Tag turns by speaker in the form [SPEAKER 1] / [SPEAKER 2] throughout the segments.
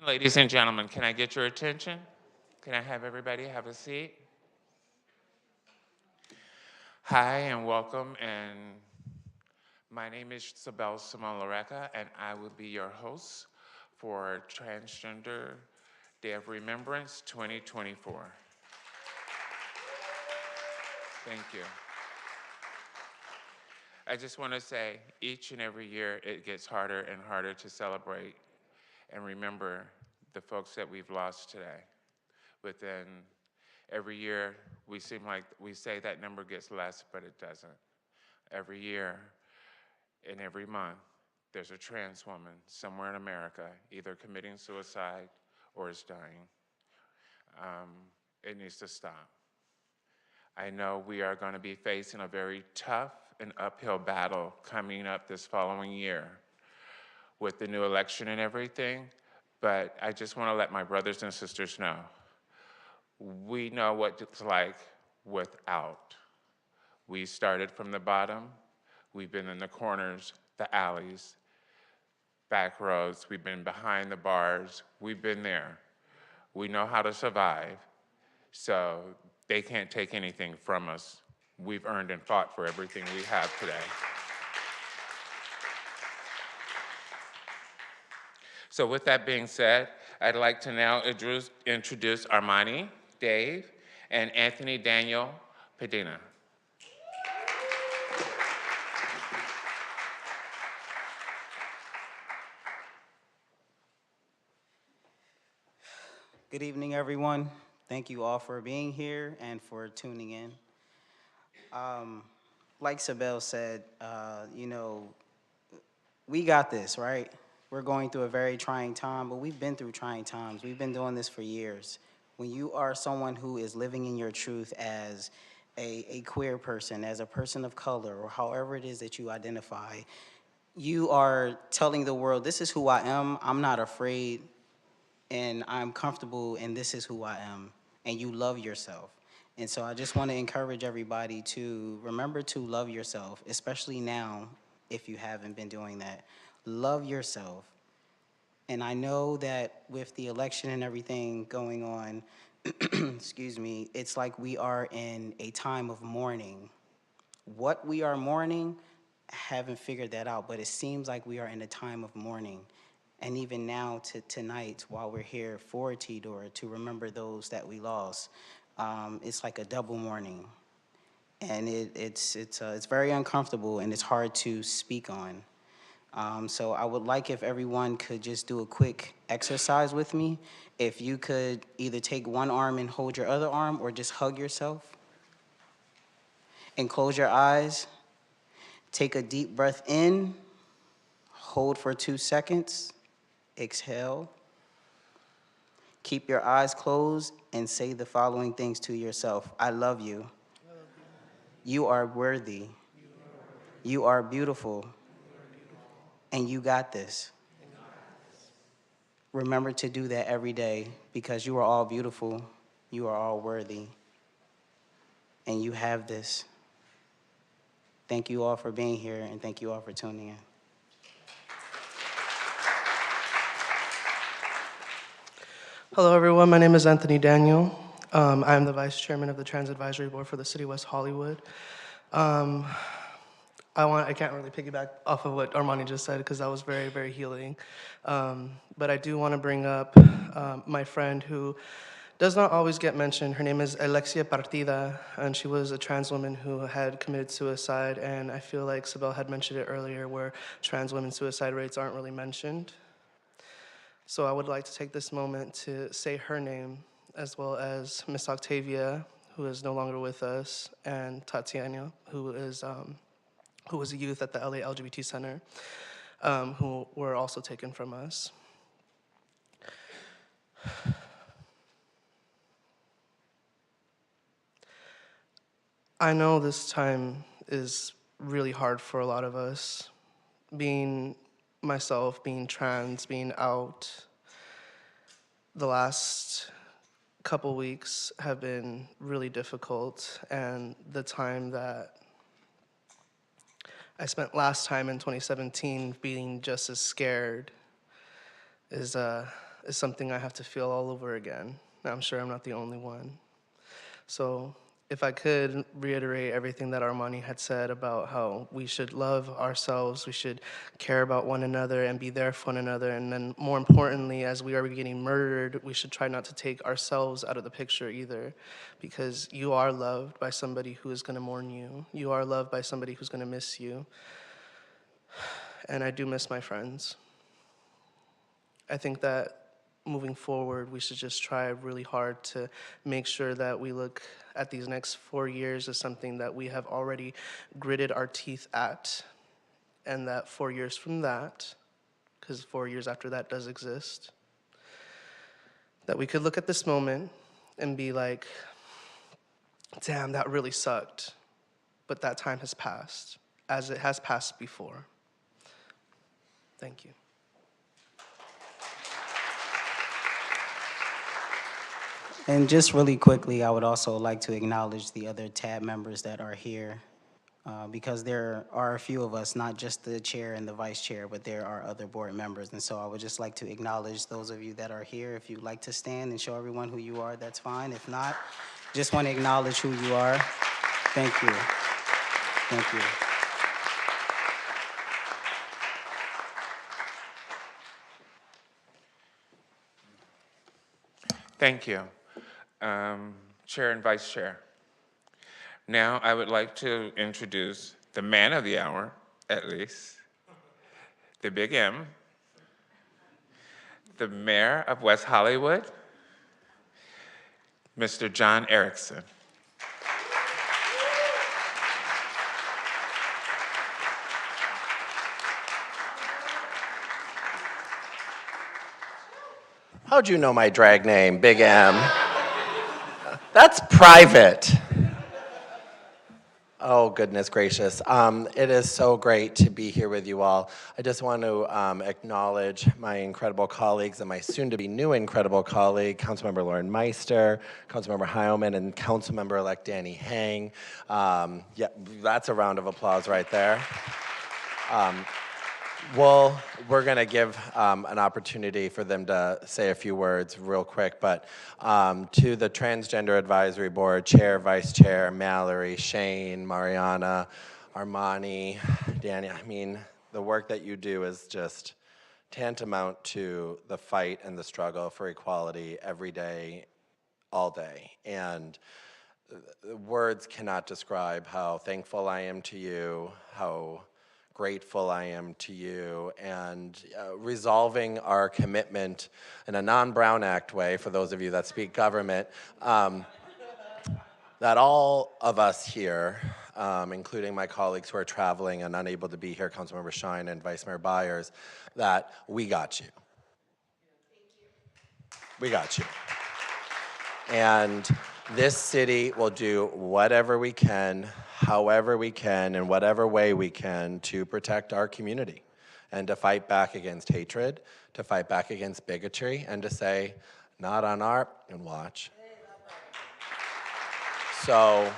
[SPEAKER 1] Ladies and gentlemen, can I get your attention? Can I have everybody have a seat? Hi and welcome, and my name is Sabel Simone Loretta, and I will be your host for Transgender Day of Remembrance 2024. Thank you. I just want to say each and every year it gets harder and harder to celebrate and remember the folks that we've lost today. Within every year, we seem like we say that number gets less, but it doesn't. Every year and every month, there's a trans woman somewhere in America either committing suicide or is dying. Um, it needs to stop. I know we are going to be facing a very tough and uphill battle coming up this following year with the new election and everything, but I just want to let my brothers and sisters know we know what it's like without. We started from the bottom. We've been in the corners, the alleys, back roads. We've been behind the bars. We've been there. We know how to survive. So they can't take anything from us. We've earned and fought for everything we have today. So with that being said, I'd like to now introduce Armani, Dave, and Anthony Daniel Padina.
[SPEAKER 2] Good evening, everyone. Thank you all for being here and for tuning in. Like Sabel said, we got this, right? We're going through a very trying time, but we've been through trying times. We've been doing this for years. When you are someone who is living in your truth as a queer person, as a person of color, or however it is that you identify, you are telling the world, this is who I am. I'm not afraid and I'm comfortable and this is who I am, and you love yourself. And so I just want to encourage everybody to remember to love yourself, especially now if you haven't been doing that. Love yourself. And I know that with the election and everything going on, excuse me, it's like we are in a time of mourning. What we are mourning, I haven't figured that out, but it seems like we are in a time of mourning. And even now, tonight, while we're here for T-Door to remember those that we lost, it's like a double mourning. And it's very uncomfortable and it's hard to speak on. So I would like if everyone could just do a quick exercise with me. If you could either take one arm and hold your other arm or just hug yourself and close your eyes. Take a deep breath in, hold for 2 seconds, exhale. Keep your eyes closed and say the following things to yourself. I love you. You are worthy. You are beautiful. And you got this. Remember to do that every day because you are all beautiful. You are all worthy. And you have this. Thank you all for being here and thank you all for tuning in.
[SPEAKER 3] Hello, everyone. My name is Anthony Daniel. I am the Vice Chairman of the Trans Advisory Board for the City of West Hollywood. I can't really piggyback off of what Armani just said because that was very, very healing. But I do want to bring up my friend who does not always get mentioned. Her name is Alexia Partida, and she was a trans woman who had committed suicide. And I feel like Sabel had mentioned it earlier, where trans women's suicide rates aren't really mentioned. So I would like to take this moment to say her name, as well as Miss Octavia, who is no longer with us, and Tatiana, who was a youth at the LA LGBT Center, who were also taken from us. I know this time is really hard for a lot of us, being myself, being trans, being out. The last couple weeks have been really difficult, and the time that I spent last time in 2017 being just as scared is is something I have to feel all over again. And I'm sure I'm not the only one. So if I could reiterate everything that Armani had said about how we should love ourselves, we should care about one another and be there for one another, and then more importantly, as we are getting murdered, we should try not to take ourselves out of the picture either, because you are loved by somebody who is going to mourn you. You are loved by somebody who's going to miss you. And I do miss my friends. I think that moving forward, we should just try really hard to make sure that we look at these next 4 years as something that we have already gritted our teeth at, and that 4 years from that, because 4 years after that does exist, that we could look at this moment and be like, damn, that really sucked, but that time has passed, as it has passed before. Thank you.
[SPEAKER 2] And just really quickly, I would also like to acknowledge the other TAB members that are here, because there are a few of us, not just the chair and the vice chair, but there are other board members. And so I would just like to acknowledge those of you that are here. If you'd like to stand and show everyone who you are, that's fine. If not, just want to acknowledge who you are. Thank you. Thank you.
[SPEAKER 1] Thank you, Chair and Vice Chair. Now I would like to introduce the man of the hour, at least, the Big M, the Mayor of West Hollywood, Mr. John Erickson.
[SPEAKER 4] How'd you know my drag name, Big M? That's private. Oh, goodness gracious. It is so great to be here with you all. I just want to acknowledge my incredible colleagues and my soon-to-be new incredible colleague, Councilmember Lauren Meister, Councilmember Heilman, and Councilmember-elect Danny Hang. Yeah, that's a round of applause right there. Well, we're going to give an opportunity for them to say a few words real quick, but to the Transgender Advisory Board, Chair, Vice Chair, Mallory, Shane, Mariana, Armani, Danny, I mean, the work that you do is just tantamount to the fight and the struggle for equality every day, all day. And words cannot describe how thankful I am to you, how grateful I am to you, and resolving our commitment in a non-Brown Act way, for those of you that speak government, that all of us here, including my colleagues who are traveling and unable to be here, Councilmember Shine and Vice Mayor Byers, that we got you. We got you. And this city will do whatever we can, however we can, in whatever way we can to protect our community and to fight back against hatred, to fight back against bigotry, and to say, not on our watch. So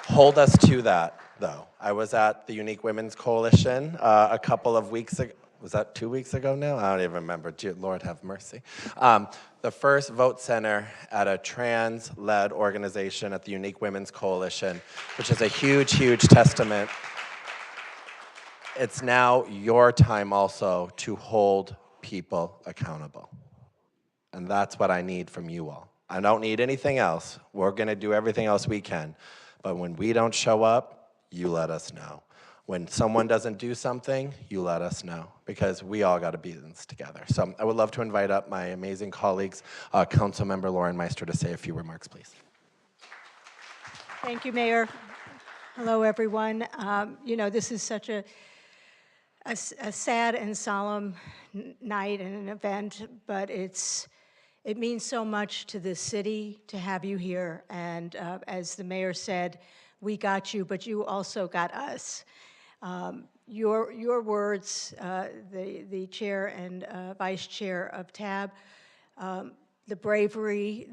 [SPEAKER 4] hold us to that, though. I was at the Unique Women's Coalition a couple of weeks ago. Was that 2 weeks ago now? I don't even remember. Lord have mercy. The first vote center at a trans-led organization at the Unique Women's Coalition, which is a huge, huge testament. It's now your time also to hold people accountable. And that's what I need from you all. I don't need anything else. We're going to do everything else we can. But when we don't show up, you let us know. When someone doesn't do something, you let us know, because we all got to be in this together. So I would love to invite up my amazing colleagues, Councilmember Lauren Meister, to say a few remarks, please.
[SPEAKER 5] Thank you, Mayor. Hello, everyone. You know, this is such a sad and solemn night and an event, but it means so much to the city to have you here. And as the mayor said, we got you, but you also got us. Your words, the chair and vice chair of TAB, the bravery,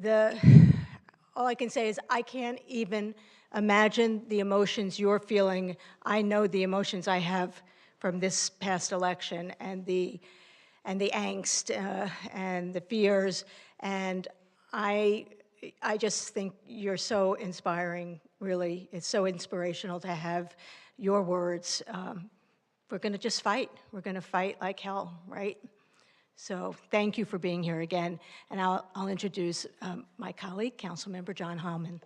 [SPEAKER 5] all I can say is I can't even imagine the emotions you're feeling. I know the emotions I have from this past election and the and the angst and the fears. And I just think you're so inspiring, really. It's so inspirational to have your words. We're going to just fight. We're going to fight like hell, right? So thank you for being here again. And I'll introduce my colleague, Councilmember John Hallman.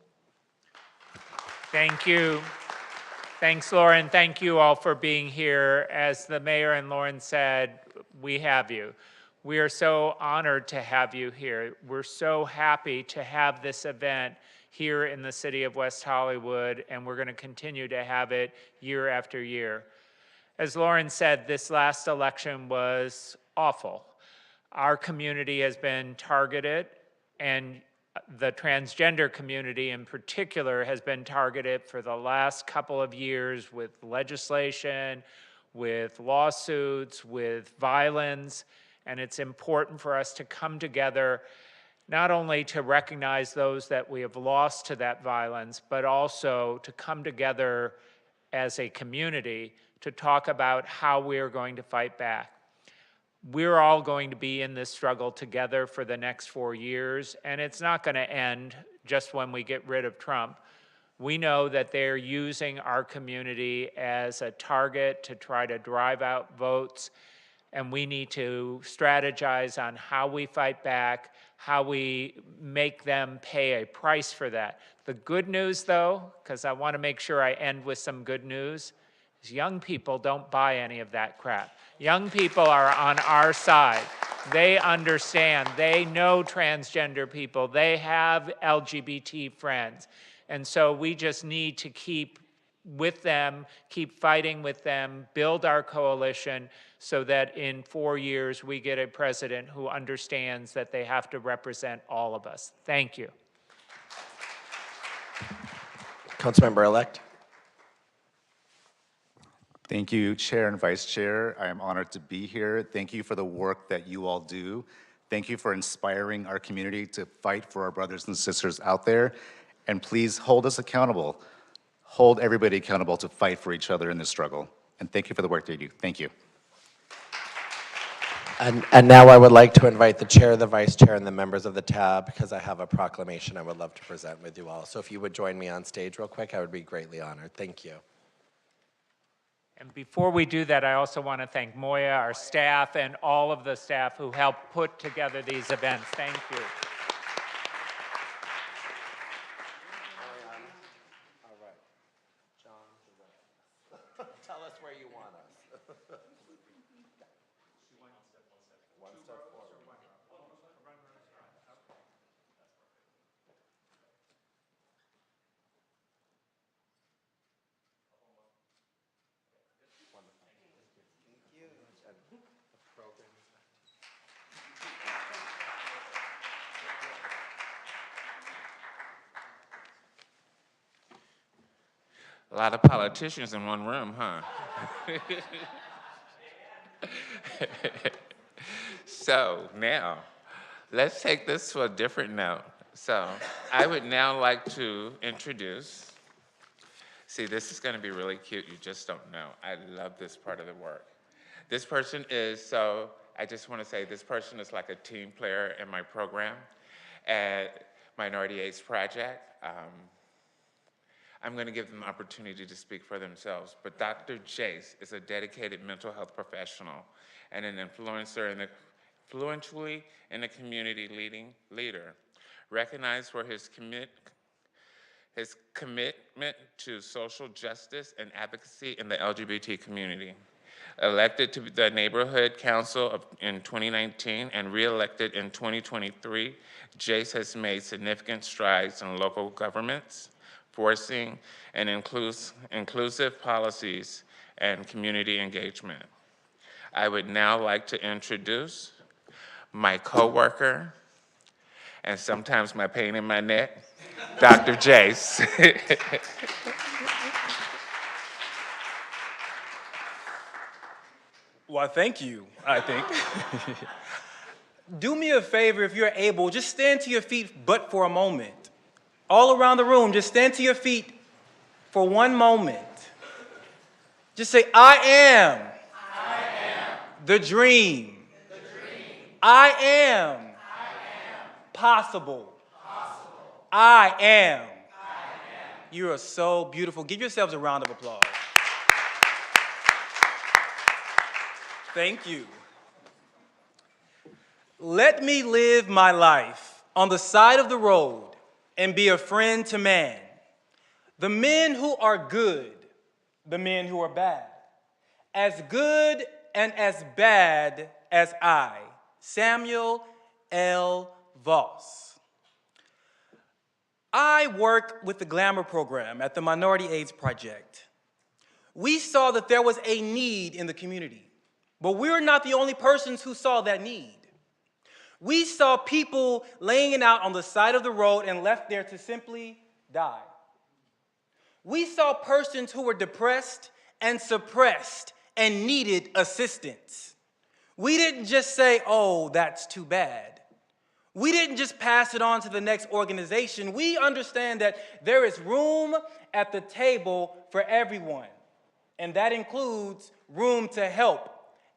[SPEAKER 6] Thank you. Thanks, Lauren. Thank you all for being here. As the mayor and Lauren said, we have you. We are so honored to have you here. We're so happy to have this event here in the city of West Hollywood, and we're going to continue to have it year after year. As Lauren said, this last election was awful. Our community has been targeted, and the transgender community in particular has been targeted for the last couple of years with legislation, with lawsuits, with violence, and it's important for us to come together not only to recognize those that we have lost to that violence, but also to come together as a community to talk about how we are going to fight back. We're all going to be in this struggle together for the next 4 years, and it's not going to end just when we get rid of Trump. We know that they're using our community as a target to try to drive out votes, and we need to strategize on how we fight back, how we make them pay a price for that. The good news, though, because I want to make sure I end with some good news, is young people don't buy any of that crap. Young people are on our side. They understand. They know transgender people. They have LGBT friends. And so we just need to keep with them, keep fighting with them, build our coalition so that in 4 years we get a president who understands that they have to represent all of us. Thank you.
[SPEAKER 4] Councilmember-elect.
[SPEAKER 7] Thank you, Chair and Vice Chair. I am honored to be here. Thank you for the work that you all do. Thank you for inspiring our community to fight for our brothers and sisters out there. And please hold us accountable. Hold everybody accountable to fight for each other in this struggle. And thank you for the work that you do. Thank you.
[SPEAKER 4] And now I would like to invite the chair, the vice chair, and the members of the tab, because I have a proclamation I would love to present with you all. So if you would join me on stage real quick, I would be greatly honored. Thank you.
[SPEAKER 6] And before we do that, I also want to thank Moya, our staff, and all of the staff who helped put together these events. Thank you.
[SPEAKER 4] All right. John, tell us where you want us. One step forward.
[SPEAKER 1] A lot of politicians in one room, huh? So now, let's take this to a different note. So I would now like to introduce, see, this is going to be really cute. You just don't know. I love this part of the work. This person is, so I just want to say this person is like a team player in my program at Minority AIDS Project. I'm going to give them the opportunity to speak for themselves, but Dr. Jace is a dedicated mental health professional and an influencer influentially in the community leader, recognized for his commitment to social justice and advocacy in the LGBT community. Elected to the Neighborhood Council in 2019 and re-elected in 2023, Jace has made significant strides in local governments, forcing and inclusive policies and community engagement. I would now like to introduce my coworker and sometimes my pain in my neck, Dr. Jace.
[SPEAKER 8] Well, thank you, I think. Do me a favor if you're able, just stand to your feet but for a moment. All around the room, just stand to your feet for one moment. Just say, I am the dream. I am possible. I am. You are so beautiful. Give yourselves a round of applause. Thank you. Let me live my life on the side of the road and be a friend to man. The men who are good, the men who are bad. As good and as bad as I, Samuel L. Voss. I work with the Glamour program at the Minority AIDS Project. We saw that there was a need in the community, but we're not the only persons who saw that need. We saw people laying it out on the side of the road and left there to simply die. We saw persons who were depressed and suppressed and needed assistance. We didn't just say, oh, that's too bad. We didn't just pass it on to the next organization. We understand that there is room at the table for everyone, and that includes room to help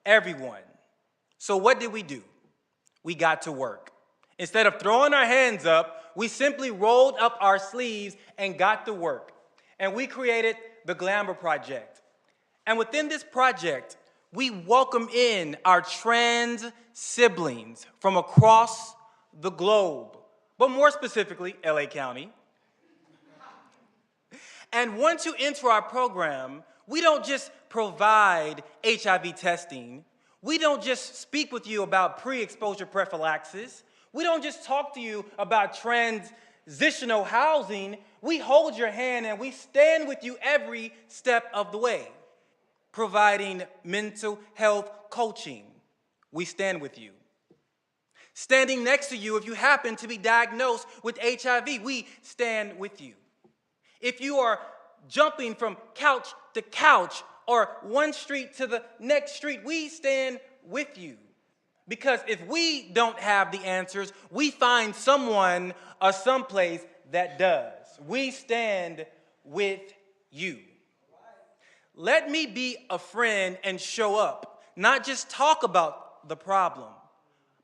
[SPEAKER 8] everyone. So what did we do? We got to work. Instead of throwing our hands up, we simply rolled up our sleeves and got to work. And we created the Glamour Project. And within this project, we welcome in our trans siblings from across the globe, but more specifically, LA County. And once you enter our program, we don't just provide HIV testing. We don't just speak with you about pre-exposure prophylaxis. We don't just talk to you about transitional housing. We hold your hand and we stand with you every step of the way. Providing mental health coaching, we stand with you. Standing next to you if you happen to be diagnosed with HIV, we stand with you. If you are jumping from couch to couch or one street to the next street, we stand with you. Because if we don't have the answers, we find someone or someplace that does. We stand with you. Let me be a friend and show up, not just talk about the problem,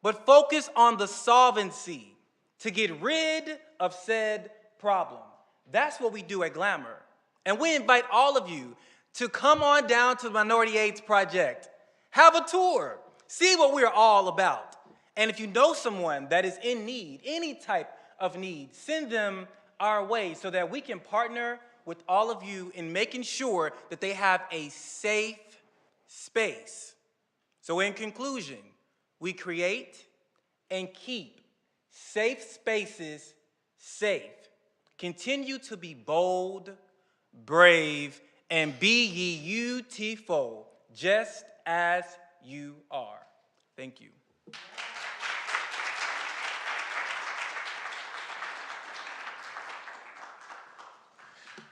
[SPEAKER 8] but focus on the solvency to get rid of said problem. That's what we do at Glamour. And we invite all of you to come on down to the Minority AIDS Project. Have a tour. See what we're all about. And if you know someone that is in need, any type of need, send them our way so that we can partner with all of you in making sure that they have a safe space. So in conclusion, we create and keep safe spaces safe. Continue to be bold, brave, and be ye beautiful, just as you are. Thank you.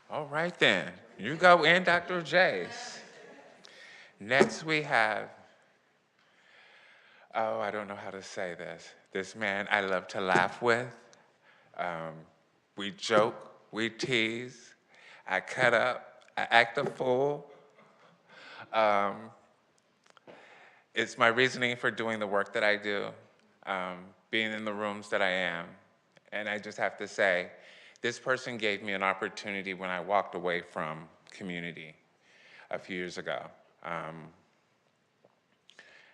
[SPEAKER 1] All right then, you go in, Dr. Jace. Next we have, oh, I don't know how to say this. This man I love to laugh with. We joke, we tease, I cut up, I act a fool. It's my reasoning for doing the work that I do, being in the rooms that I am. And I just have to say, this person gave me an opportunity when I walked away from community a few years ago.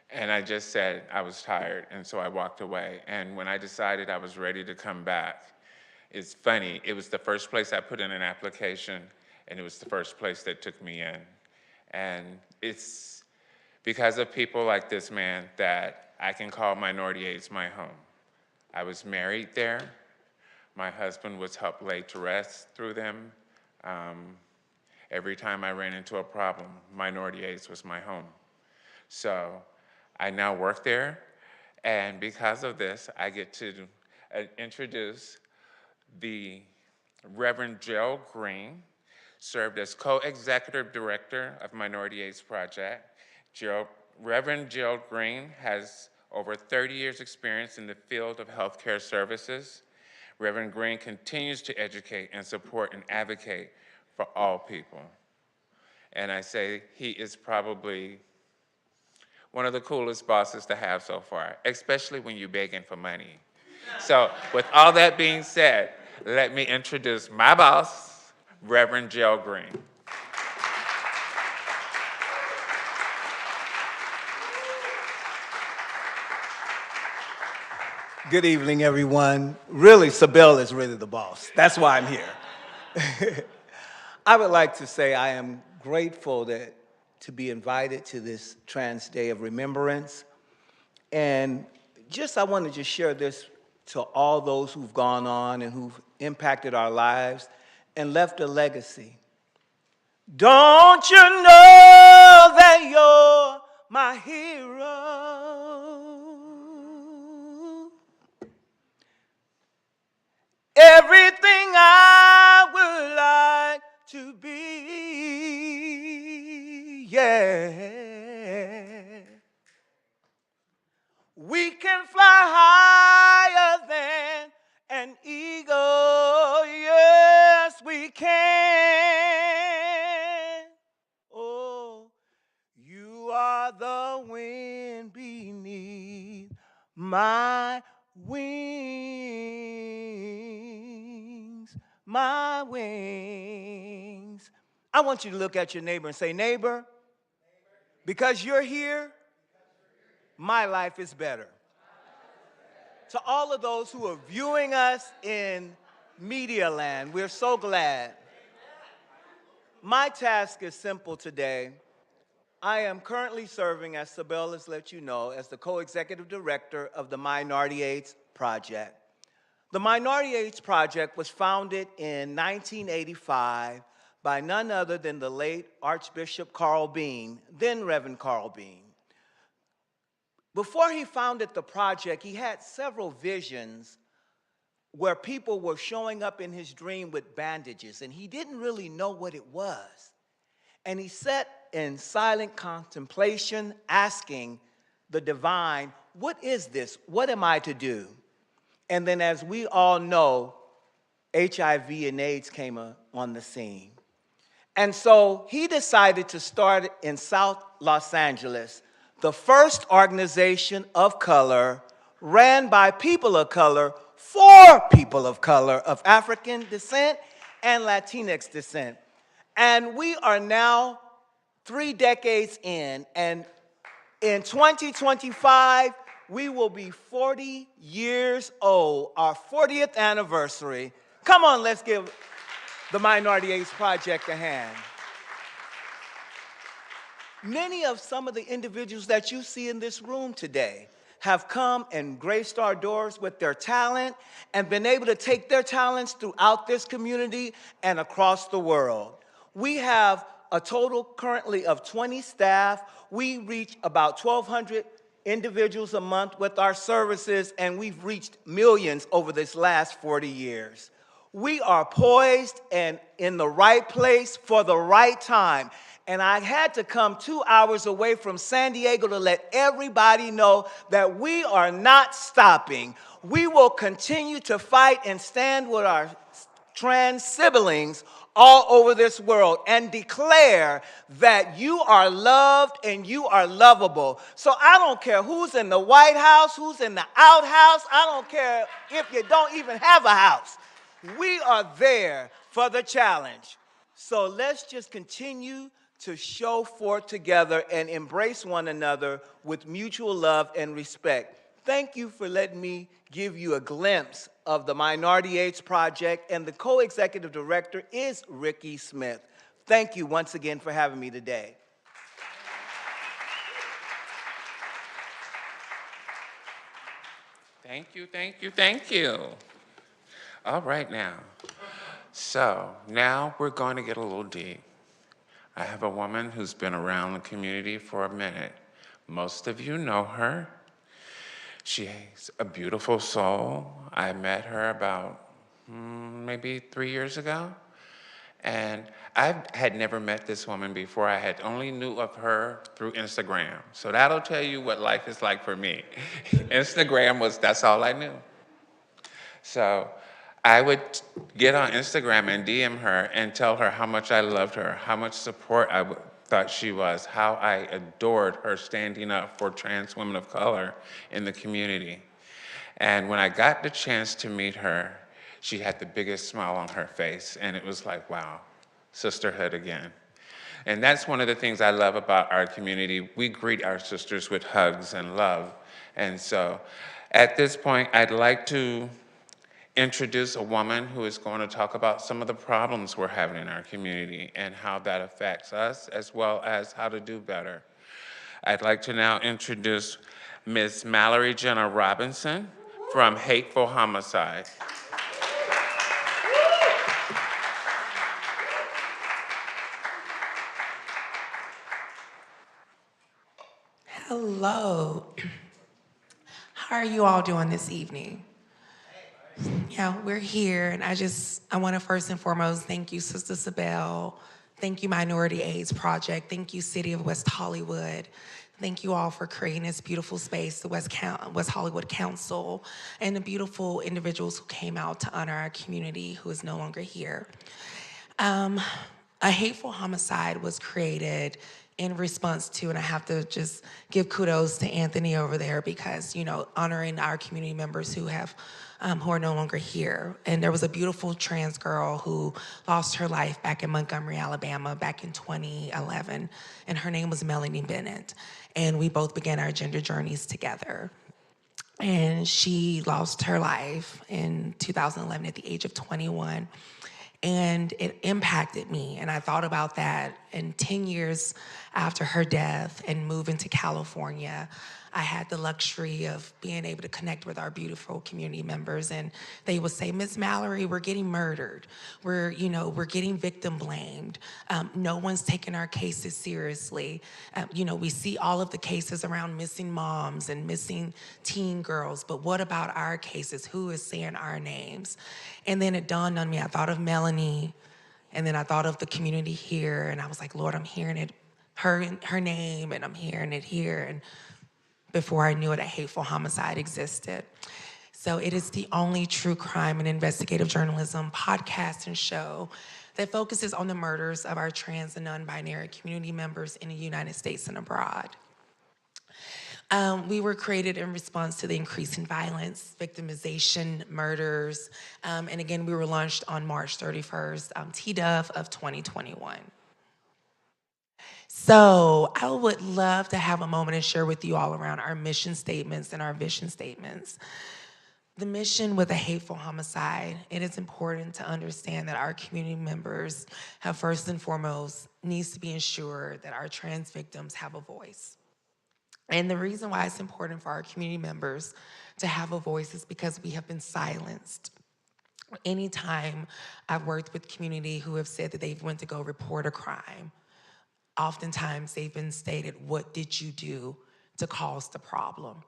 [SPEAKER 1] And I just said I was tired, and so I walked away. And when I decided I was ready to come back, it's funny, it was the first place I put in an application, and it was the first place that took me in. And it's because of people like this man that I can call Minority AIDS my home. I was married there. My husband was helped laid to rest through them. Every time I ran into a problem, Minority AIDS was my home. So I now work there, and because of this, I get to introduce the Reverend Gerald Green, served as co-executive director of Minority AIDS Project. Reverend Gerald Green has over 30 years experience in the field of healthcare services. Reverend Green continues to educate and support and advocate for all people. And I say he is probably one of the coolest bosses to have so far, especially when you're begging for money. So with all that being said, let me introduce my boss, Reverend Joe Green.
[SPEAKER 9] Good evening, everyone. Really, Sabelle is really the boss. That's why I'm here. I would like to say I am grateful to be invited to this Trans Day of Remembrance. And I want to just share this to all those who've gone on and who've impacted our lives and left a legacy. Don't you know that you're my hero? Everything I would like to be, yeah. We can fly higher than an eagle, yes, we can. Oh, you are the wind beneath my wings, my wings. I want you to look at your neighbor and say, neighbor, because you're here, my life is better. To all of those who are viewing us in media land, we're so glad. My task is simple today. I am currently serving, as Sabelle has let you know, as the co-executive director of the Minority AIDS Project. The Minority AIDS Project was founded in 1985 by none other than the late Archbishop Carl Bean, then Reverend Carl Bean. Before he founded the project, he had several visions where people were showing up in his dream with bandages, and he didn't really know what it was. And he sat in silent contemplation, asking the divine, what is this? What am I to do? And then, as we all know, HIV and AIDS came on the scene. And so he decided to start in South Los Angeles, the first organization of color ran by people of color for people of color of African descent and Latinx descent. And we are now 3 decades in, and in 2025, we will be 40 years old, our 40th anniversary. Come on, let's give the Minority AIDS Project a hand. Many of some of the individuals that you see in this room today have come and graced our doors with their talent and been able to take their talents throughout this community and across the world. We have a total currently of 20 staff. We reach about 1,200 individuals a month with our services, and we've reached millions over this last 40 years. We are poised and in the right place for the right time. And I had to come 2 hours away from San Diego to let everybody know that we are not stopping. We will continue to fight and stand with our trans siblings all over this world and declare that you are loved and you are lovable. So I don't care who's in the White House, who's in the outhouse. I don't care if you don't even have a house. We are there for the challenge. So let's just continue to show forth together and embrace one another with mutual love and respect. Thank you for letting me give you a glimpse of the Minority AIDS Project, and the co-executive director is Ricky Smith. Thank you once again for having me today.
[SPEAKER 1] Thank you, thank you, thank you. All right now. So now we're going to get a little deep. I have a woman who's been around the community for a minute. Most of you know her. She's a beautiful soul. I met her about maybe 3 years ago. And I had never met this woman before. I had only knew of her through Instagram. So that'll tell you what life is like for me. Instagram that's all I knew. So I would get on Instagram and DM her and tell her how much I loved her, how much support thought she was, how I adored her standing up for trans women of color in the community. And when I got the chance to meet her, she had the biggest smile on her face, and it was like, wow, sisterhood again. And that's one of the things I love about our community. We greet our sisters with hugs and love. And so at this point, I'd like to introduce a woman who is going to talk about some of the problems we're having in our community and how that affects us, as well as how to do better. I'd like to now introduce Ms. Mallory Jenna Robinson from Hateful Homicide.
[SPEAKER 10] Hello. How are you all doing this evening? Yeah, we're here, and I want to first and foremost thank you, Sister Sabelle. Thank you, Minority AIDS Project. Thank you, City of West Hollywood. Thank you all for creating this beautiful space, the West Hollywood Council, and the beautiful individuals who came out to honor our community who is no longer here. A hateful homicide was created in response to, and I have to just give kudos to Anthony over there because, you know, honoring our community members who are no longer here. And there was a beautiful trans girl who lost her life back in Montgomery, Alabama, back in 2011, and her name was Melanie Bennett. And we both began our gender journeys together. And she lost her life in 2011 at the age of 21. And it impacted me. And I thought about that. And 10 years after her death and moving to California, I had the luxury of being able to connect with our beautiful community members. And they would say, Miss Mallory, we're getting murdered. We're getting victim blamed. No one's taking our cases seriously. We see all of the cases around missing moms and missing teen girls, but what about our cases? Who is saying our names? And then it dawned on me, I thought of Melanie, and then I thought of the community here, and I was like, Lord, I'm hearing it, her name, and I'm hearing it here. And before I knew it, a hateful homicide existed. So it is the only true crime and investigative journalism podcast and show that focuses on the murders of our trans and non-binary community members in the United States and abroad. We were created in response to the increasing violence, victimization, murders, and again, we were launched on March 31st, TDUF of 2021. So I would love to have a moment and share with you all around our mission statements and our vision statements. The mission with a hateful homicide, it is important to understand that our community members have first and foremost needs to be ensured that our trans victims have a voice. And the reason why it's important for our community members to have a voice is because we have been silenced. Anytime I've worked with community who have said that they went to go report a crime, oftentimes they've been stated, what did you do to cause the problem?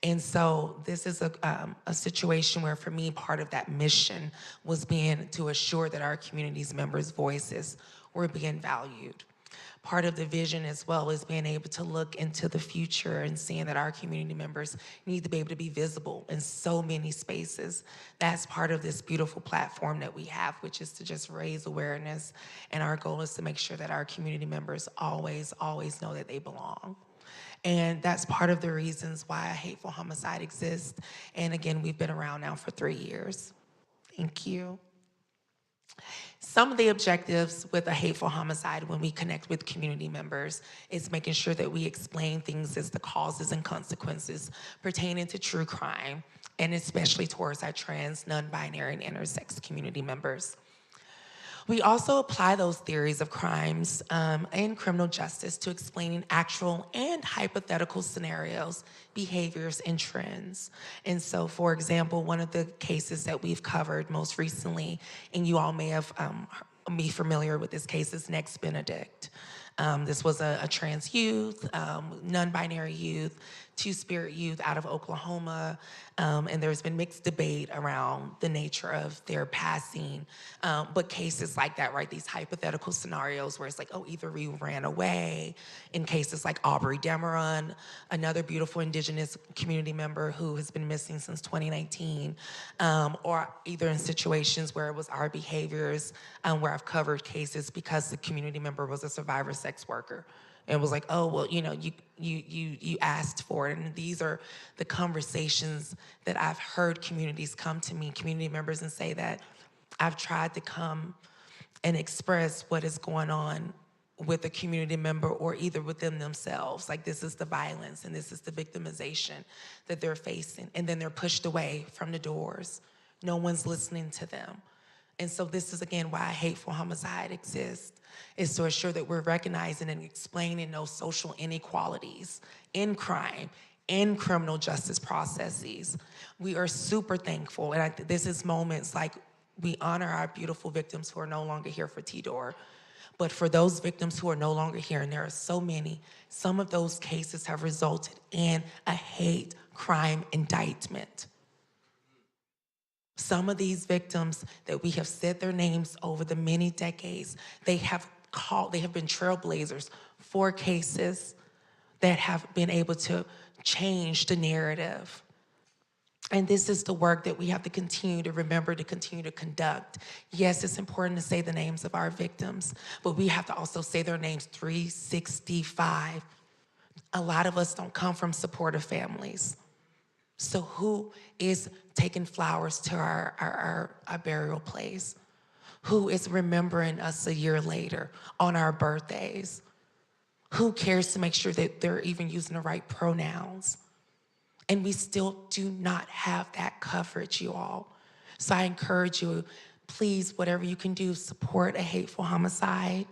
[SPEAKER 10] And so this is a situation where, for me, part of that mission was being to assure that our community's members' voices were being valued. Part of the vision as well is being able to look into the future and seeing that our community members need to be able to be visible in so many spaces. That's part of this beautiful platform that we have, which is to just raise awareness. And our goal is to make sure that our community members always, always know that they belong. And that's part of the reasons why a hateful homicide exists. And again, we've been around now for 3 years. Thank you. Some of the objectives with a hateful homicide when we connect with community members is making sure that we explain things as the causes and consequences pertaining to true crime, and especially towards our trans, non-binary, and intersex community members. We also apply those theories of crimes and criminal justice to explaining actual and hypothetical scenarios, behaviors, and trends. And so, for example, one of the cases that we've covered most recently, and you all may have be familiar with this case, is Next Benedict. This was a trans youth, non-binary youth, Two-Spirit Youth out of Oklahoma, and there's been mixed debate around the nature of their passing. But cases like that, right, these hypothetical scenarios where it's like, oh, either we ran away, in cases like Aubrey Demeron, another beautiful indigenous community member who has been missing since 2019, or either in situations where it was our behaviors, where I've covered cases because the community member was a survivor sex worker. And was like, oh, well, you asked for it. And these are the conversations that I've heard communities come to me, community members, and say that I've tried to come and express what is going on with a community member or either within themselves. Like, this is the violence and this is the victimization that they're facing. And then they're pushed away from the doors. No one's listening to them. And so this is, again, why hateful homicide exists, is to ensure that we're recognizing and explaining those social inequalities in crime, in criminal justice processes. We are super thankful, and this is moments like we honor our beautiful victims who are no longer here for TDOR. But for those victims who are no longer here, and there are so many, some of those cases have resulted in a hate crime indictment. Some of these victims that we have said their names over the many decades, they have been trailblazers for cases that have been able to change the narrative. And this is the work that we have to continue to remember, to continue to conduct. Yes, it's important to say the names of our victims, but we have to also say their names 365. A lot of us don't come from supportive families. So who is taking flowers to our burial place? Who is remembering us a year later on our birthdays? Who cares to make sure that they're even using the right pronouns? And we still do not have that coverage, you all. So I encourage you, please, whatever you can do, support a hateful homicide.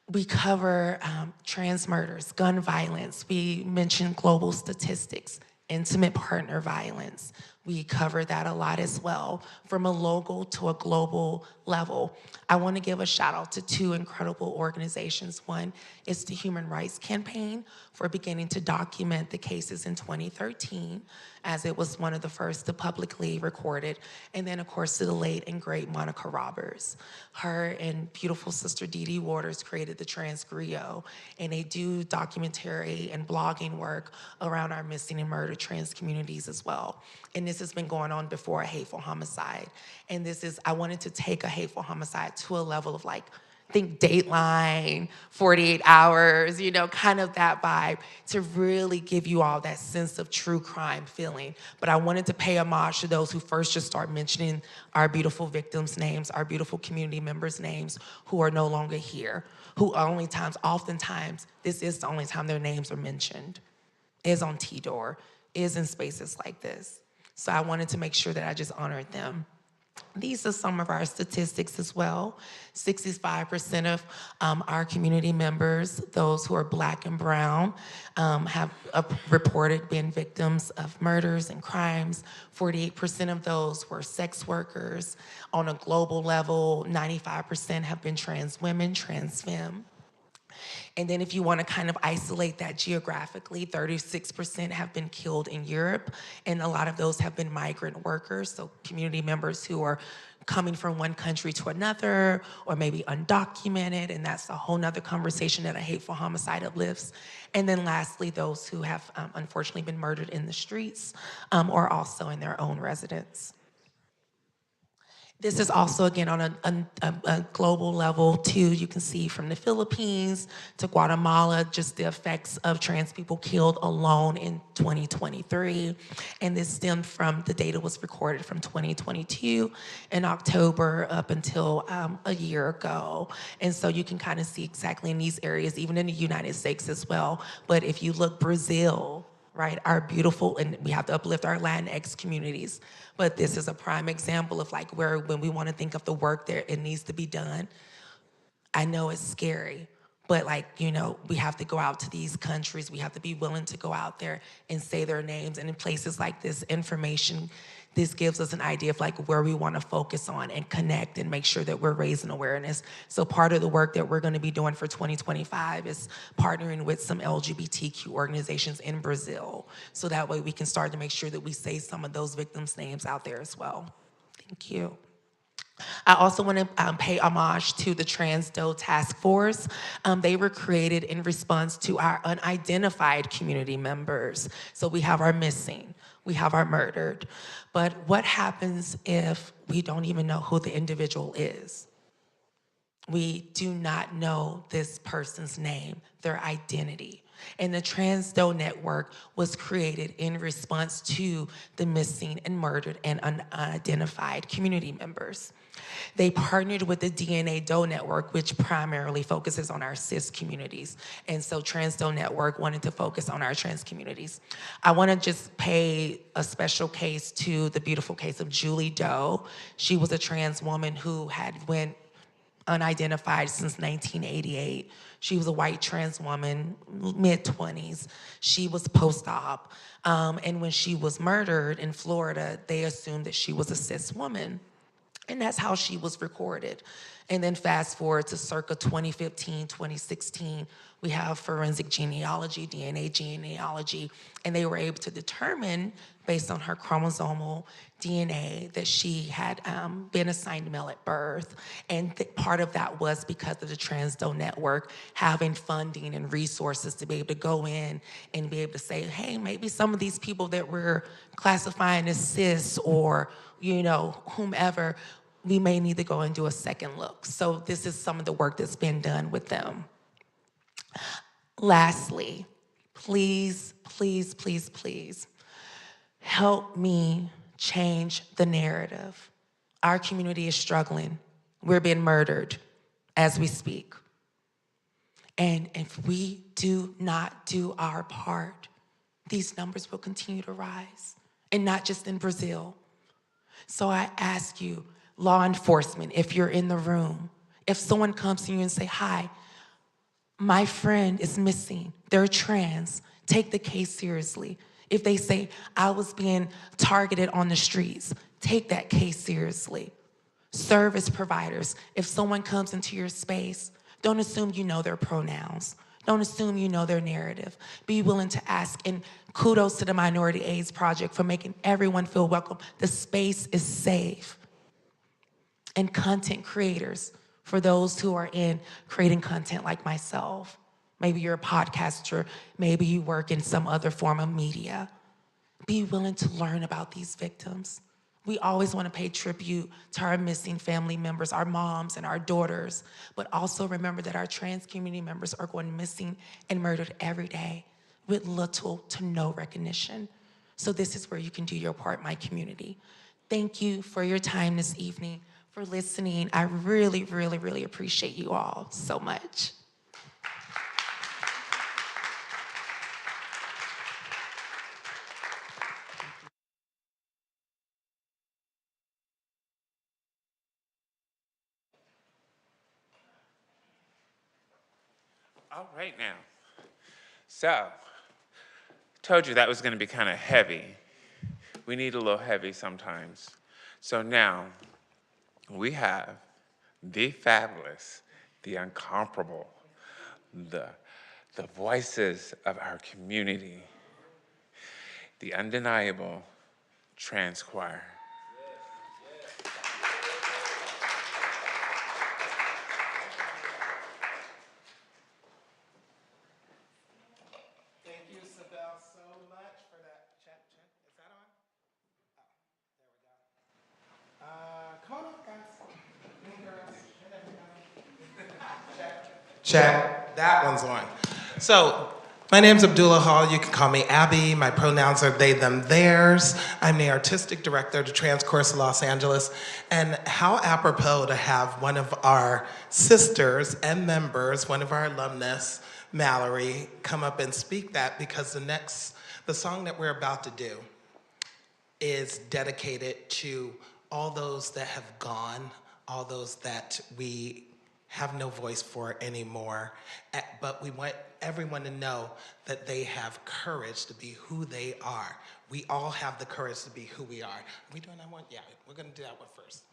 [SPEAKER 10] We cover trans murders, gun violence. We mentioned global statistics, intimate partner violence. We cover that a lot as well, from a local to a global level. I want to give a shout out to two incredible organizations. One is the Human Rights Campaign for beginning to document the cases in 2013, as it was one of the first to publicly record it. And then, of course, to the late and great Monica Roberts. Her and beautiful sister Dee Dee Waters created the Trans Griot, and they do documentary and blogging work around our missing and murdered trans communities as well. And this has been going on before a hateful homicide. And I wanted to take a hateful homicide to a level of like, think Dateline, 48 Hours, kind of that vibe, to really give you all that sense of true crime feeling. But I wanted to pay homage to those who first just start mentioning our beautiful victims' names, our beautiful community members' names who are no longer here, who oftentimes, this is the only time their names are mentioned, is on TDOR, is in spaces like this. So I wanted to make sure that I just honored them. These are some of our statistics as well. 65% of our community members, those who are Black and brown, have reported being victims of murders and crimes. 48% of those were sex workers. On a global level, 95% have been trans women, trans femme. And then if you want to kind of isolate that geographically, 36% have been killed in Europe, and a lot of those have been migrant workers, so community members who are coming from one country to another, or maybe undocumented, and that's a whole nother conversation that a hateful homicide uplifts. And then lastly, those who have unfortunately been murdered in the streets or also in their own residence. This is also, again, on a global level, too. You can see from the Philippines to Guatemala, just the effects of trans people killed alone in 2023. And this stemmed from, the data was recorded from 2022 in October up until a year ago. And so you can kind of see exactly in these areas, even in the United States as well. But if you look, Brazil, right, our beautiful, and we have to uplift our Latinx communities. But this is a prime example of like where, when we want to think of the work there, it needs to be done. I know it's scary, But like, you know, we have to go out to these countries. We have to be willing to go out there and say their names. And in places like this, this gives us an idea of like where we want to focus on and connect and make sure that we're raising awareness. So part of the work that we're going to be doing for 2025 is partnering with some LGBTQ organizations in Brazil. So that way we can start to make sure that we say some of those victims' names out there as well. Thank you. I also want to pay homage to the Transgender Task Force. They were created in response to our unidentified community members. So we have our missing, we have our murdered. But what happens if we don't even know who the individual is? We do not know this person's name, their identity. And the Transgender Network was created in response to the missing and murdered and unidentified community members. They partnered with the DNA Doe Network, which primarily focuses on our cis communities. And so Transgender Network wanted to focus on our trans communities. I wanna just pay a special case to the beautiful case of Julie Doe. She was a trans woman who had went unidentified since 1988. She was a white trans woman, mid-20s. She was post-op. And when she was murdered in Florida, they assumed that she was a cis woman. And that's how she was recorded. And then fast forward to circa 2015, 2016, we have forensic genealogy, DNA genealogy, and they were able to determine, based on her chromosomal DNA, that she had been assigned male at birth. And part of that was because of the Transgender Network having funding and resources to be able to go in and be able to say, hey, maybe some of these people that we're classifying as cis or, you know, whomever, we may need to go and do a second look. So this is some of the work that's been done with them. Lastly, please, please, please, please, help me change the narrative. Our community is struggling. We're being murdered as we speak. And if we do not do our part, these numbers will continue to rise, and not just in Brazil. So I ask you, law enforcement, if you're in the room, if someone comes to you and say, hi, my friend is missing, they're trans, take the case seriously. If they say, I was being targeted on the streets, take that case seriously. Service providers, if someone comes into your space, don't assume you know their pronouns. Don't assume you know their narrative. Be willing to ask, and kudos to the Minority AIDS Project for making everyone feel welcome. The space is safe. And content creators, for those who are in creating content like myself. Maybe you're a podcaster, maybe you work in some other form of media. Be willing to learn about these victims. We always want to pay tribute to our missing family members, our moms and our daughters, but also remember that our trans community members are going missing and murdered every day with little to no recognition. So this is where you can do your part, my community. Thank you for your time this evening, for listening. I really, really, really appreciate you all so much.
[SPEAKER 1] All right now. So, told you that was going to be kind of heavy. We need a little heavy sometimes. So now, we have the fabulous, the incomparable, the voices of our community, the undeniable trans choir.
[SPEAKER 3] Thank you, Sibel, so much for that. Check. Is that on? Oh, there we go. Come on up, guys. And girls, and everybody. Check. That one's on. So, my name's Abdullah Hall. You can call me Abby. My pronouns are they, them, theirs. I'm the artistic director of the Trans Chorus of Los Angeles. And how apropos to have one of our sisters and members, one of our alumnus, Mallory, come up and speak that, because the song that we're about to do is dedicated to all those that have gone, all those that we
[SPEAKER 11] have no voice for anymore. But we want everyone to know that they have courage to be who they are. We all have the courage to be who we are. Are we doing that one? Yeah, we're going to do that one first.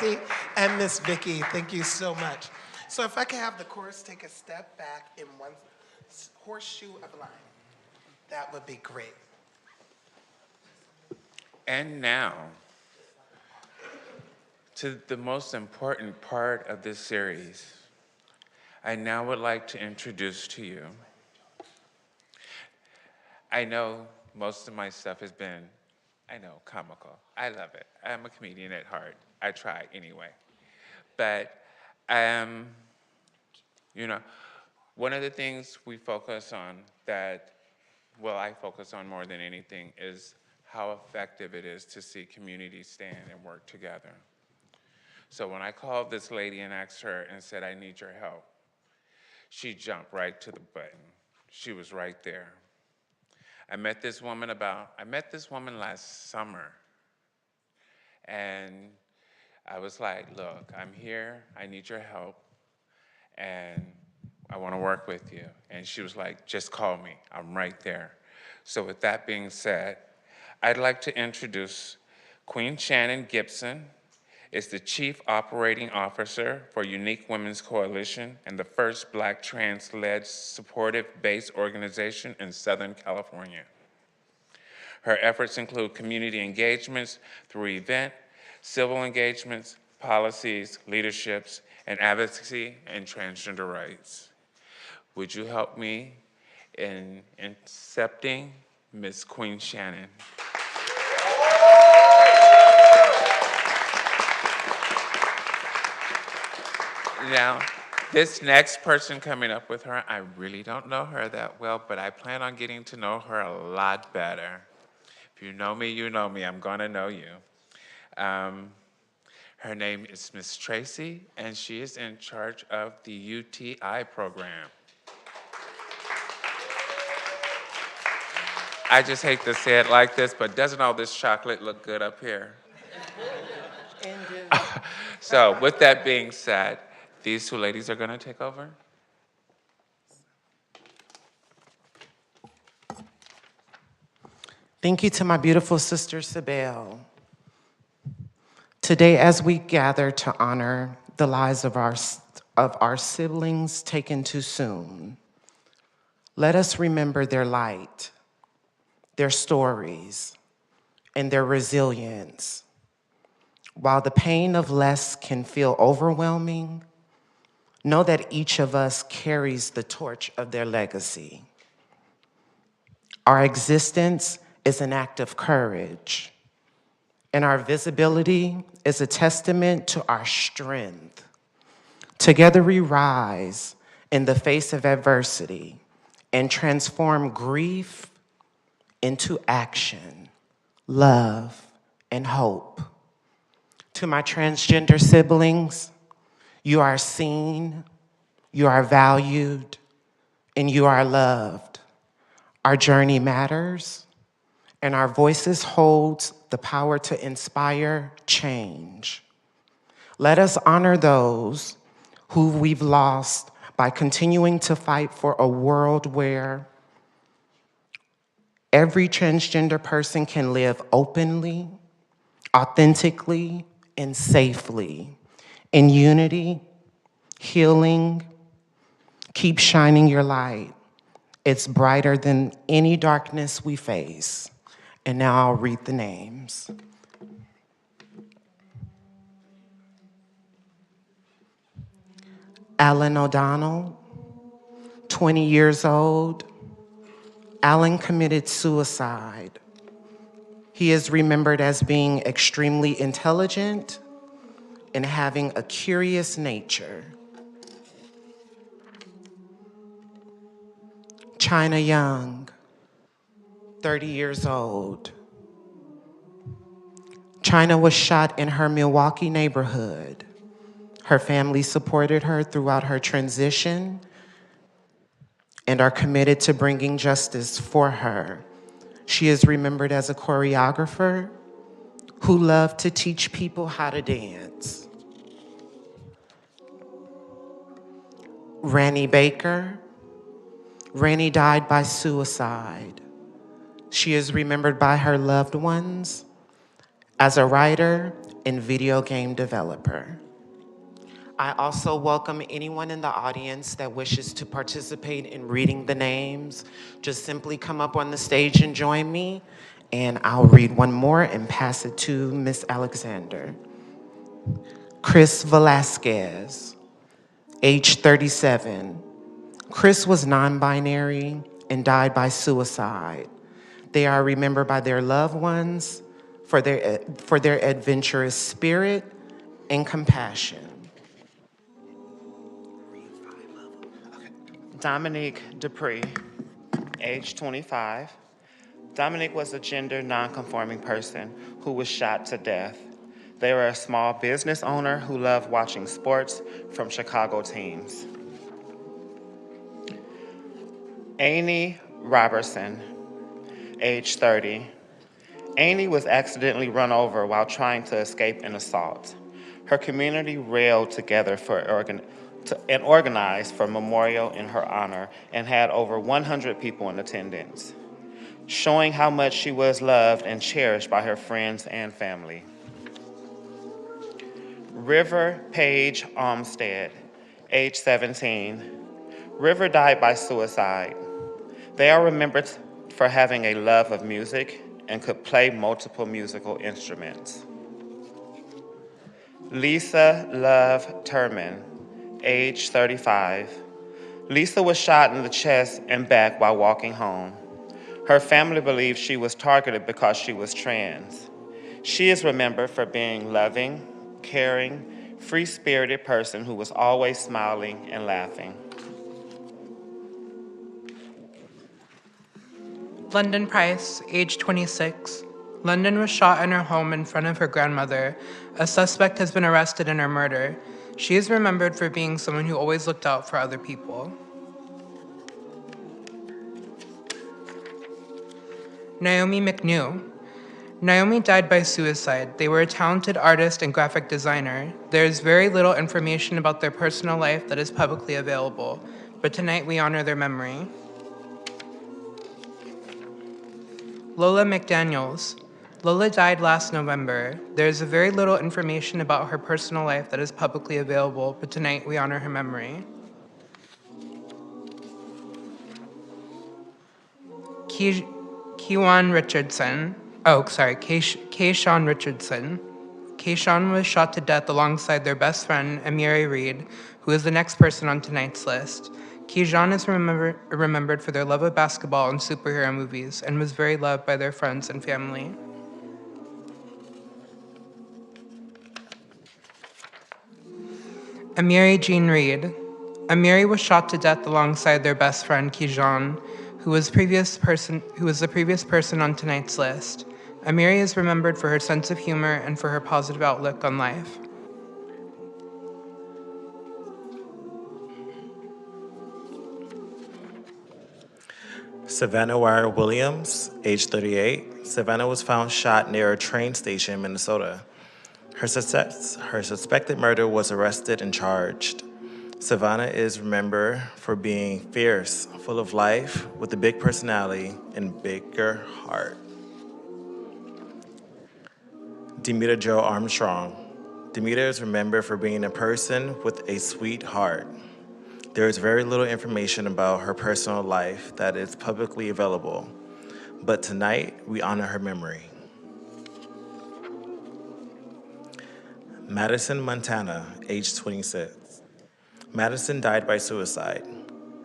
[SPEAKER 11] Tracy and Miss Vicky. Thank you so much. So if I could have the chorus take a step back in one horseshoe of line, that would be great.
[SPEAKER 1] And now, to the most important part of this series, I now would like to introduce to you. I know most of my stuff has been, comical. I love it. I'm a comedian at heart. I try anyway. But, one of the things we focus on I focus on more than anything is how effective it is to see communities stand and work together. So when I called this lady and asked her and said, I need your help, she jumped right to the button. She was right there. I met this woman last summer, and I was like, look, I'm here, I need your help, and I want to work with you. And she was like, just call me, I'm right there. So with that being said, I'd like to introduce Queen Shannon Gibson, is the Chief Operating Officer for Unique Women's Coalition and the first Black trans-led supportive base organization in Southern California. Her efforts include community engagements through event, civil engagements, policies, leaderships, and advocacy and transgender rights. Would you help me in accepting Ms. Queen Shannon? Now, this next person coming up with her, I really don't know her that well, but I plan on getting to know her a lot better. If you know me, you know me. I'm going to know you. Her name is Miss Tracy, and she is in charge of the UTI program. I just hate to say it like this, but doesn't all this chocolate look good up here? So with that being said, these two ladies are going to take over.
[SPEAKER 11] Thank you to my beautiful sister, Sibel. Today, as we gather to honor the lives of our siblings taken too soon, let us remember their light, their stories, and their resilience. While the pain of less can feel overwhelming, know that each of us carries the torch of their legacy. Our existence is an act of courage, and our visibility is a testament to our strength. Together we rise in the face of adversity and transform grief into action, love, and hope. To my transgender siblings, you are seen, you are valued, and you are loved. Our journey matters, and our voices hold the power to inspire change. Let us honor those who we've lost by continuing to fight for a world where every transgender person can live openly, authentically, and safely. In unity, healing, keep shining your light. It's brighter than any darkness we face. And now I'll read the names. Alan O'Donnell, 20 years old. Alan committed suicide. He is remembered as being extremely intelligent and having a curious nature. China Young, 30 years old. China was shot in her Milwaukee neighborhood. Her family supported her throughout her transition and are committed to bringing justice for her. She is remembered as a choreographer who loved to teach people how to dance. Rannie Baker. Rannie died by suicide. She is remembered by her loved ones as a writer
[SPEAKER 12] and video game developer. I also welcome anyone in the audience that wishes to participate in reading the names. Just simply come up on the stage and join me, and I'll read one more and pass it to Miss Alexander. Chris Velasquez, age 37. Chris was non-binary and died by suicide. They are remembered by their loved ones for their adventurous spirit and compassion. Dominique Dupree, age 25. Dominique was a gender non-conforming person who was shot to death. They were a small business owner who loved watching sports from Chicago teams. Amy Robertson, age 30. Amy was accidentally run over while trying to escape an assault. Her community railed together and organized for a memorial in her honor and had over 100 people in attendance, showing how much she was loved and cherished by her friends and family. River Page Olmsted, age 17. River died by suicide. They are remembered for having a love of music and could play multiple musical instruments. Lisa Love Turman, age 35. Lisa was shot in the chest and back while walking home. Her family believes she was targeted because she was trans. She is remembered for being loving, caring, free-spirited person who was always smiling and laughing.
[SPEAKER 13] London Price, age 26. London was shot in her home in front of her grandmother. A suspect has been arrested in her murder. She is remembered for being someone who always looked out for other people. Naomi McNew. Naomi died by suicide. They were a talented artist and graphic designer. There is very little information about their personal life that is publicly available, but tonight we honor their memory. Lola McDaniels. Lola died last November. There is very little information about her personal life that is publicly available, but tonight we honor her memory. Keyshawn Richardson. Keyshawn Richardson. Keyshawn was shot to death alongside their best friend, Amiri Reed, who is the next person on tonight's list. Keyshawn is remembered for their love of basketball and superhero movies and was very loved by their friends and family. Amiri Jean Reed. Amiri was shot to death alongside their best friend, Keyshawn, who was the previous person on tonight's list. Amiri is remembered for her sense of humor and for her positive outlook on life.
[SPEAKER 4] Savannah Wire Williams, age 38. Savannah was found shot near a train station in Minnesota. Her suspected murder was arrested and charged. Savannah is remembered for being fierce, full of life, with a big personality and bigger heart. Demita Jo Armstrong. Demita is remembered for being a person with a sweet heart. There is very little information about her personal life that is publicly available, but tonight we honor her memory. Madison Montana, age 26. Madison died by suicide.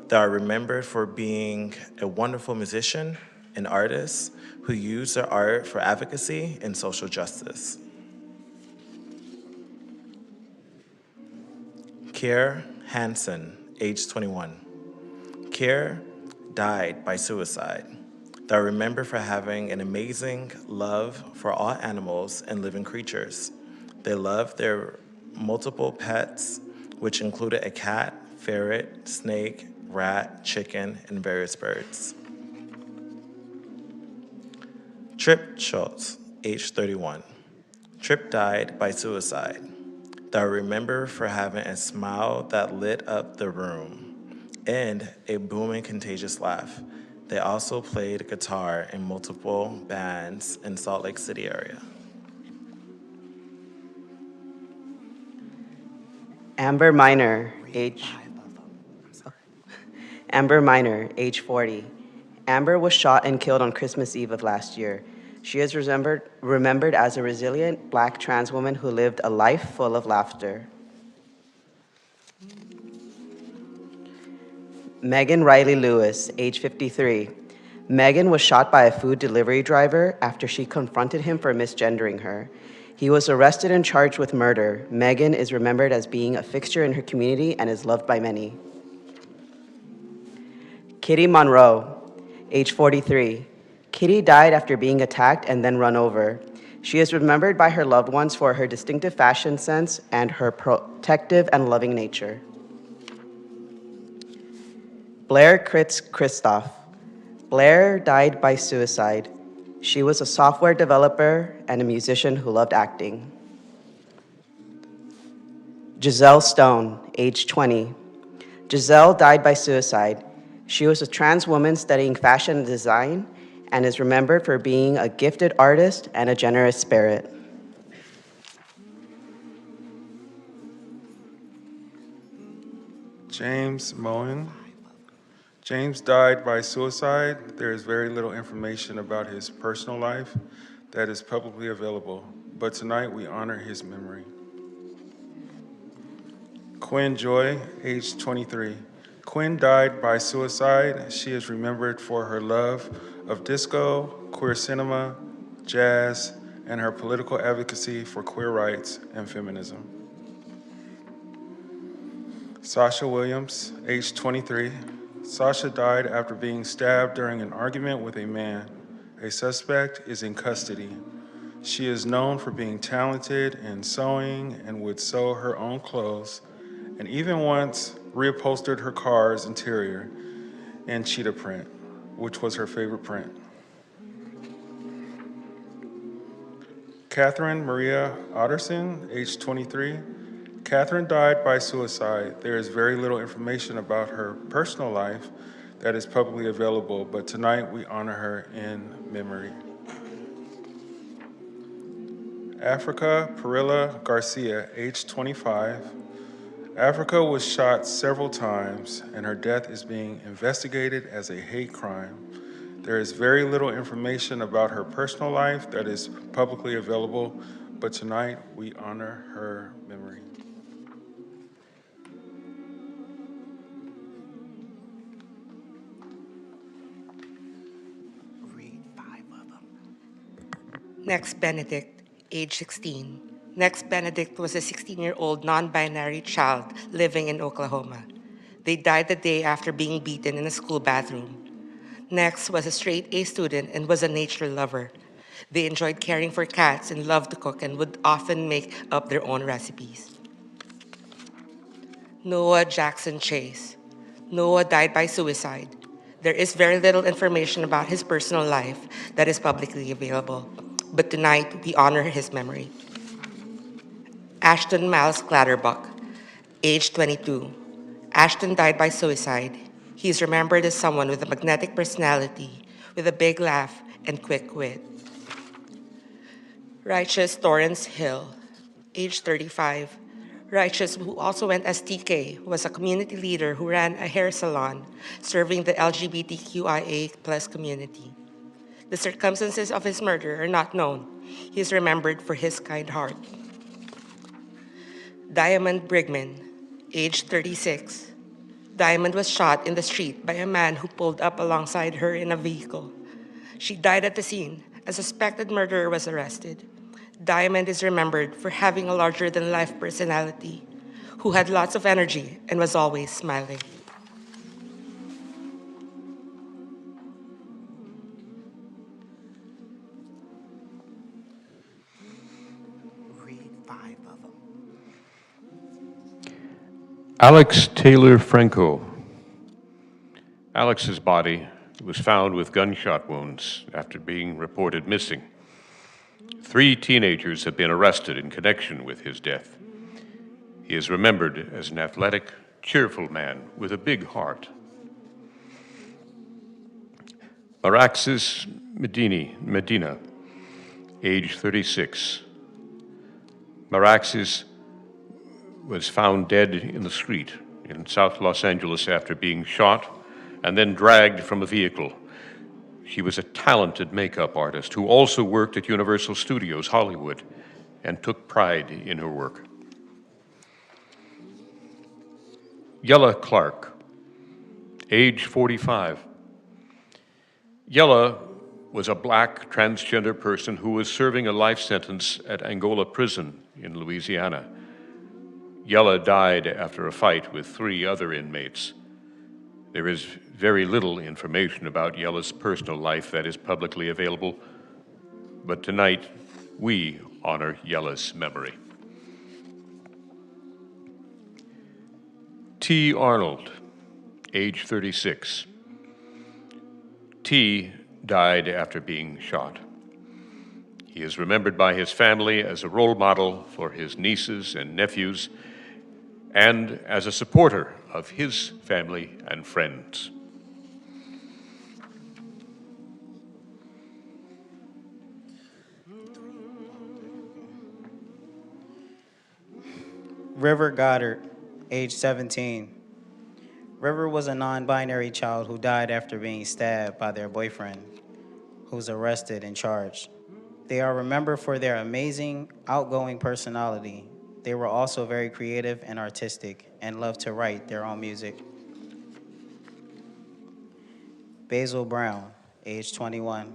[SPEAKER 4] They are remembered for being a wonderful musician and artist who used their art for advocacy and social justice. Kier Hansen, age 21. Kier died by suicide. They are remembered for having an amazing love for all animals and living creatures. They loved their multiple pets, which included a cat, ferret, snake, rat, chicken, and various birds. Trip Schultz, age 31. Trip died by suicide. They are remembered for having a smile that lit up the room and a booming, contagious laugh. They also played guitar in multiple bands in Salt Lake City area.
[SPEAKER 2] Amber Minor, age 40. Amber was shot and killed on Christmas Eve of last year. She is remembered as a resilient Black trans woman who lived a life full of laughter. Megan Riley Lewis, age 53. Megan was shot by a food delivery driver after she confronted him for misgendering her. He was arrested and charged with murder. Megan is remembered as being a fixture in her community and is loved by many. Kitty Monroe, age 43. Kitty died after being attacked and then run over. She is remembered by her loved ones for her distinctive fashion sense and her protective and loving nature. Blair Kristoff. Blair died by suicide. She was a software developer and a musician who loved acting. Giselle Stone, age 20. Giselle died by suicide. She was a trans woman studying fashion and design and is remembered for being a gifted artist and a generous spirit.
[SPEAKER 14] James Moen. James died by suicide. There is very little information about his personal life that is publicly available, but tonight we honor his memory. Quinn Joy, age 23. Quinn died by suicide. She is remembered for her love of disco, queer cinema, jazz, and her political advocacy for queer rights and feminism. Sasha Williams, age 23. Sasha died after being stabbed during an argument with a man. A suspect is in custody. She is known for being talented in sewing and would sew her own clothes, and even once reupholstered her car's interior in cheetah print, which was her favorite print. Catherine Maria Otterson, age 23. Catherine died by suicide. There is very little information about her personal life that is publicly available, but tonight we honor her in memory. Africa Perilla Garcia, age 25. Africa was shot several times, and her death is being investigated as a hate crime. There is very little information about her personal life that is publicly available, but tonight we honor her memory.
[SPEAKER 15] Next, Benedict, age 16. Next, Benedict was a 16-year-old non-binary child living in Oklahoma. They died the day after being beaten in a school bathroom. Next was a straight A student and was a nature lover. They enjoyed caring for cats and loved to cook and would often make up their own recipes. Noah Jackson Chase. Noah died by suicide. There is very little information about his personal life that is publicly available, but tonight we honor his memory. Ashton Miles Clatterbuck, age 22. Ashton died by suicide. He is remembered as someone with a magnetic personality, with a big laugh and quick wit. Righteous Torrance Hill, age 35. Righteous, who also went as TK, was a community leader who ran a hair salon serving the LGBTQIA+ community. The circumstances of his murder are not known. He is remembered for his kind heart. Diamond Brigman, age 36. Diamond was shot in the street by a man who pulled up alongside her in a vehicle. She died at the scene. A suspected murderer was arrested. Diamond is remembered for having a larger-than-life personality, who had lots of energy and was always smiling.
[SPEAKER 16] Alex Taylor Franco. Alex's body was found with gunshot wounds after being reported missing. 3 teenagers have been arrested in connection with his death. He is remembered as an athletic, cheerful man with a big heart. Maraxis Medina, age 36. Maraxis was found dead in the street in South Los Angeles after being shot and then dragged from a vehicle. She was a talented makeup artist who also worked at Universal Studios Hollywood and took pride in her work. Yella Clark, age 45. Yella was a black transgender person who was serving a life sentence at Angola Prison in Louisiana. Yella died after a fight with 3 other inmates. There is very little information about Yella's personal life that is publicly available, but tonight we honor Yella's memory. T. Arnold, age 36. T. died after being shot. He is remembered by his family as a role model for his nieces and nephews and as a supporter of his family and friends.
[SPEAKER 2] River Goddard, age 17. River was a non-binary child who died after being stabbed by their boyfriend, who was arrested and charged. They are remembered for their amazing, outgoing personality. They were also very creative and artistic and loved to write their own music. Basil Brown, age 21.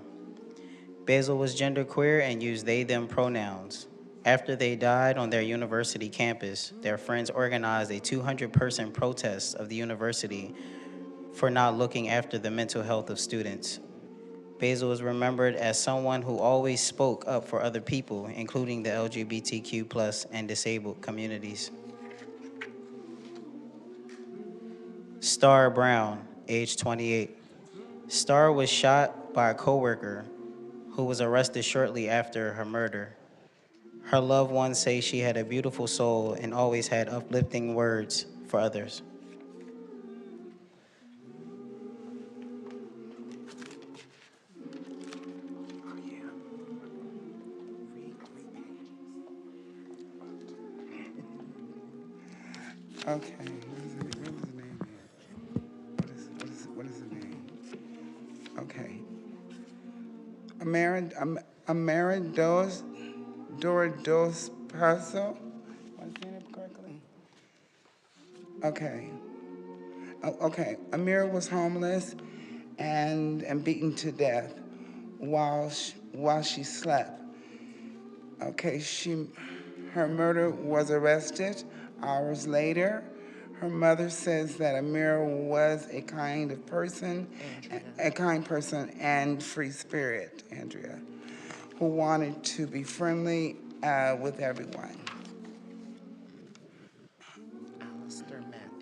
[SPEAKER 2] Basil was genderqueer and used they/them pronouns. After they died on their university campus, their friends organized a 200-person protest of the university for not looking after the mental health of students. Basil is remembered as someone who always spoke up for other people, including the LGBTQ+ and disabled communities. Star Brown, age 28. Star was shot by a coworker who was arrested shortly after her murder. Her loved ones say she had a beautiful soul and always had uplifting words for others.
[SPEAKER 17] Okay, what is his name? What is his name? Okay. Ameridos Doridos Paso. Am I saying it correctly? Okay. Okay. Amira was homeless and beaten to death while she slept. Okay. Her murder was arrested hours later. Her mother says that Amira was a kind person and free spirit, Andrea, who wanted to be friendly with everyone.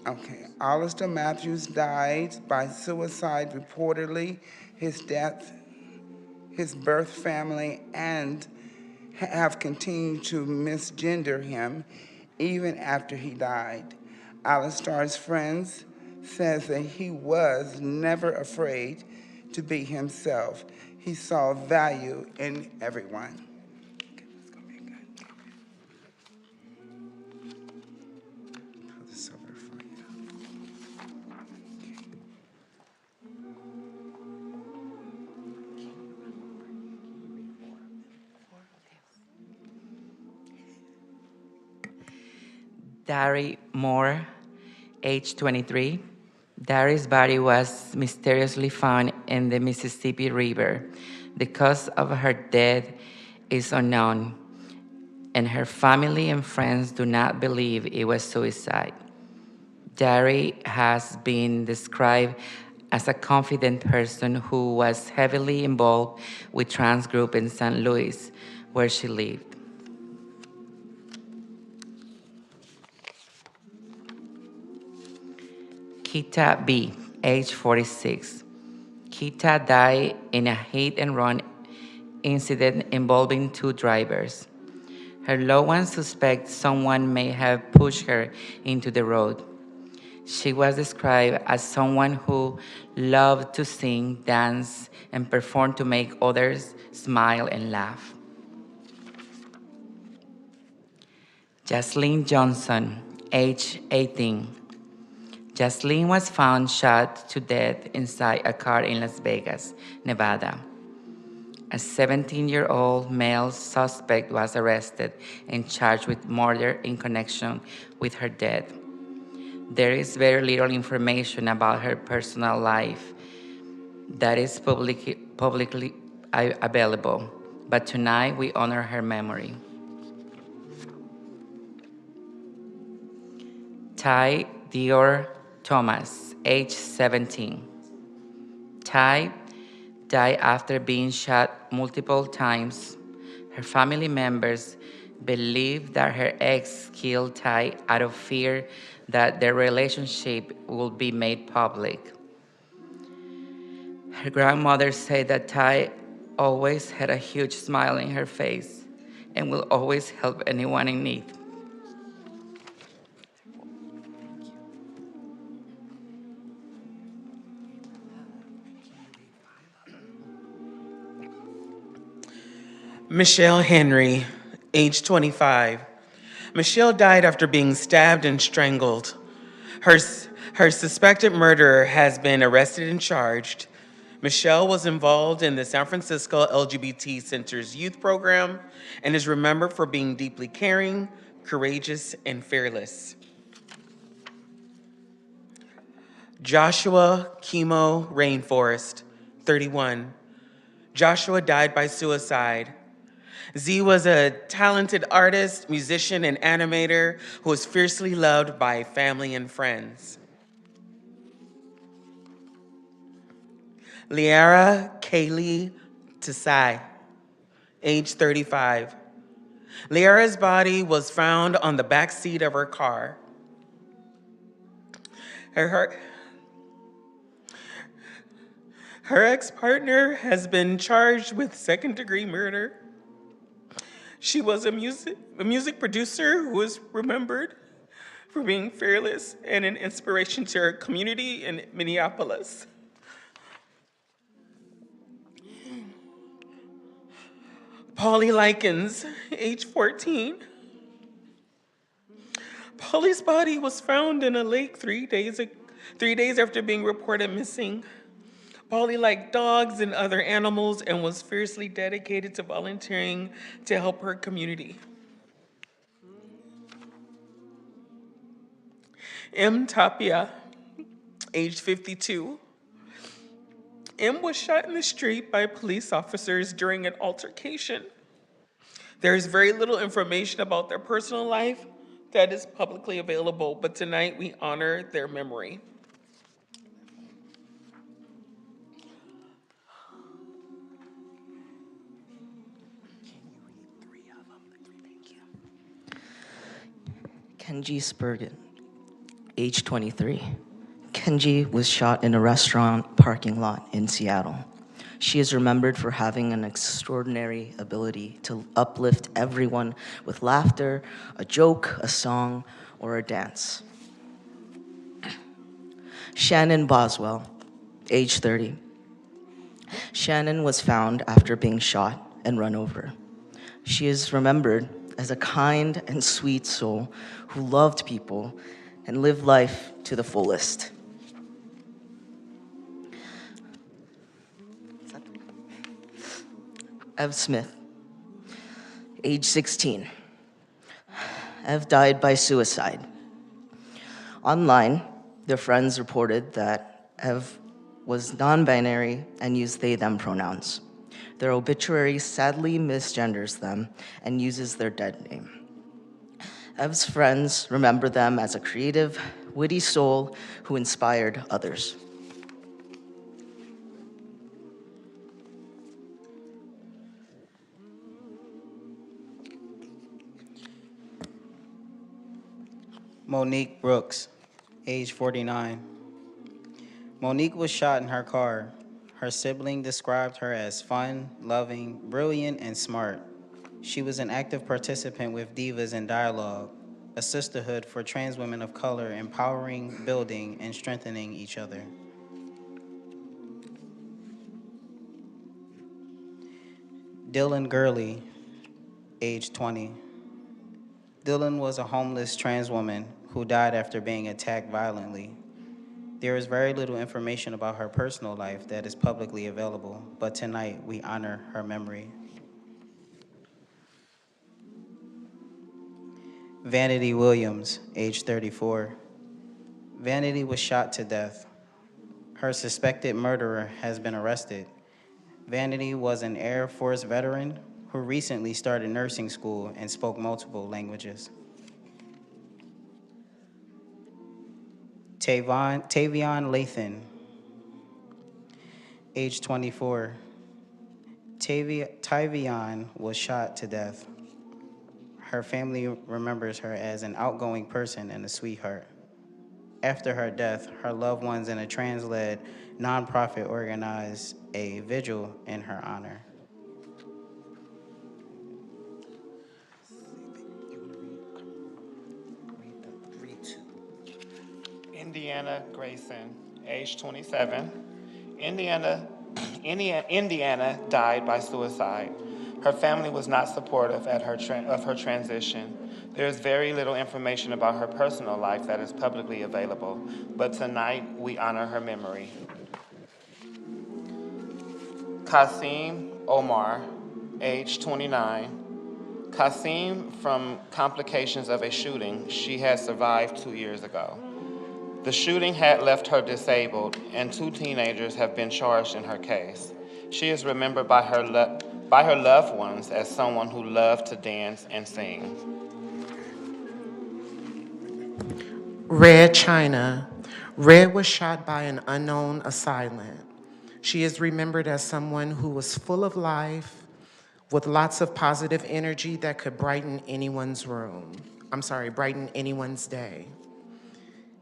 [SPEAKER 17] Okay, Alistair Matthews died by suicide reportedly. His birth family, and have continued to misgender him even after he died. Alistair's friends says that he was never afraid to be himself. He saw value in everyone. Okay, that's gonna be good. Put this over for you.
[SPEAKER 18] Dari Moore, age 23. Dari's body was mysteriously found in the Mississippi River. The cause of her death is unknown, and her family and friends do not believe it was suicide. Dari has been described as a confident person who was heavily involved with trans group in St. Louis, where she lived. Kita B., age 46. Kita died in a hit-and-run incident involving 2 drivers. Her loved ones suspect someone may have pushed her into the road. She was described as someone who loved to sing, dance, and perform to make others smile and laugh. Jaslyn Johnson, age 18. Jaslyn was found shot to death inside a car in Las Vegas, Nevada. A 17-year-old male suspect was arrested and charged with murder in connection with her death. There is very little information about her personal life that is publicly available, but tonight we honor her memory. Ty Dior Thomas, age 17. Ty died after being shot multiple times. Her family members believe that her ex killed Ty out of fear that their relationship would be made public. Her grandmother said that Ty always had a huge smile in her face and will always help anyone in need.
[SPEAKER 12] Michelle Henry, age 25. Michelle died after being stabbed and strangled. Her suspected murderer has been arrested and charged. Michelle was involved in the San Francisco LGBT Center's youth program and is remembered for being deeply caring, courageous, and fearless. Joshua Chemo Rainforest, 31. Joshua died by suicide. Z was a talented artist, musician, and animator who was fiercely loved by family and friends. Liara Kaylee Tsai, age 35. Liara's body was found on the back seat of her car. Her ex-partner has been charged with second-degree murder. She was a music producer who is remembered for being fearless and an inspiration to her community in Minneapolis. Polly Likens, age 14. Polly's body was found in a lake 3 days after being reported missing. Polly liked dogs and other animals and was fiercely dedicated to volunteering to help her community. M. Tapia, age 52. M was shot in the street by police officers during an altercation. There is very little information about their personal life that is publicly available, but tonight we honor their memory.
[SPEAKER 19] Kenji Spurgeon, age 23. Kenji was shot in a restaurant parking lot in Seattle. She is remembered for having an extraordinary ability to uplift everyone with laughter, a joke, a song, or a dance. Shannon Boswell, age 30. Shannon was found after being shot and run over. She is remembered as a kind and sweet soul who loved people and lived life to the fullest. Ev Smith, age 16. Ev died by suicide. Online, their friends reported that Ev was non-binary and used they, them pronouns. Their obituary sadly misgenders them and uses their dead name. Ev's friends remember them as a creative, witty soul who inspired others.
[SPEAKER 2] Monique Brooks, age 49. Monique was shot in her car. Her sibling described her as fun, loving, brilliant, and smart. She was an active participant with Divas in Dialogue, a sisterhood for trans women of color empowering, building, and strengthening each other. Dylan Gurley, age 20. Dylan was a homeless trans woman who died after being attacked violently. There is very little information about her personal life that is publicly available, but tonight we honor her memory. Vanity Williams, age 34. Vanity was shot to death. Her suspected murderer has been arrested. Vanity was an Air Force veteran who recently started nursing school and spoke multiple languages. Tavion Lathan, age 24. Tavion was shot to death. Her family remembers her as an outgoing person and a sweetheart. After her death, her loved ones and a trans-led nonprofit organized a vigil in her honor.
[SPEAKER 20] Indiana Grayson, age 27. Indiana died by suicide. Her family was not supportive of her transition. There is very little information about her personal life that is publicly available, but tonight we honor her memory. Kasim Omar, age 29. Kasim, from complications of a shooting she had survived 2 years ago. The shooting had left her disabled, and 2 teenagers have been charged in her case. She is remembered by her loved ones as someone who loved to dance and sing.
[SPEAKER 12] Red China. Red was shot by an unknown assailant. She is remembered as someone who was full of life, with lots of positive energy that could brighten anyone's brighten anyone's day.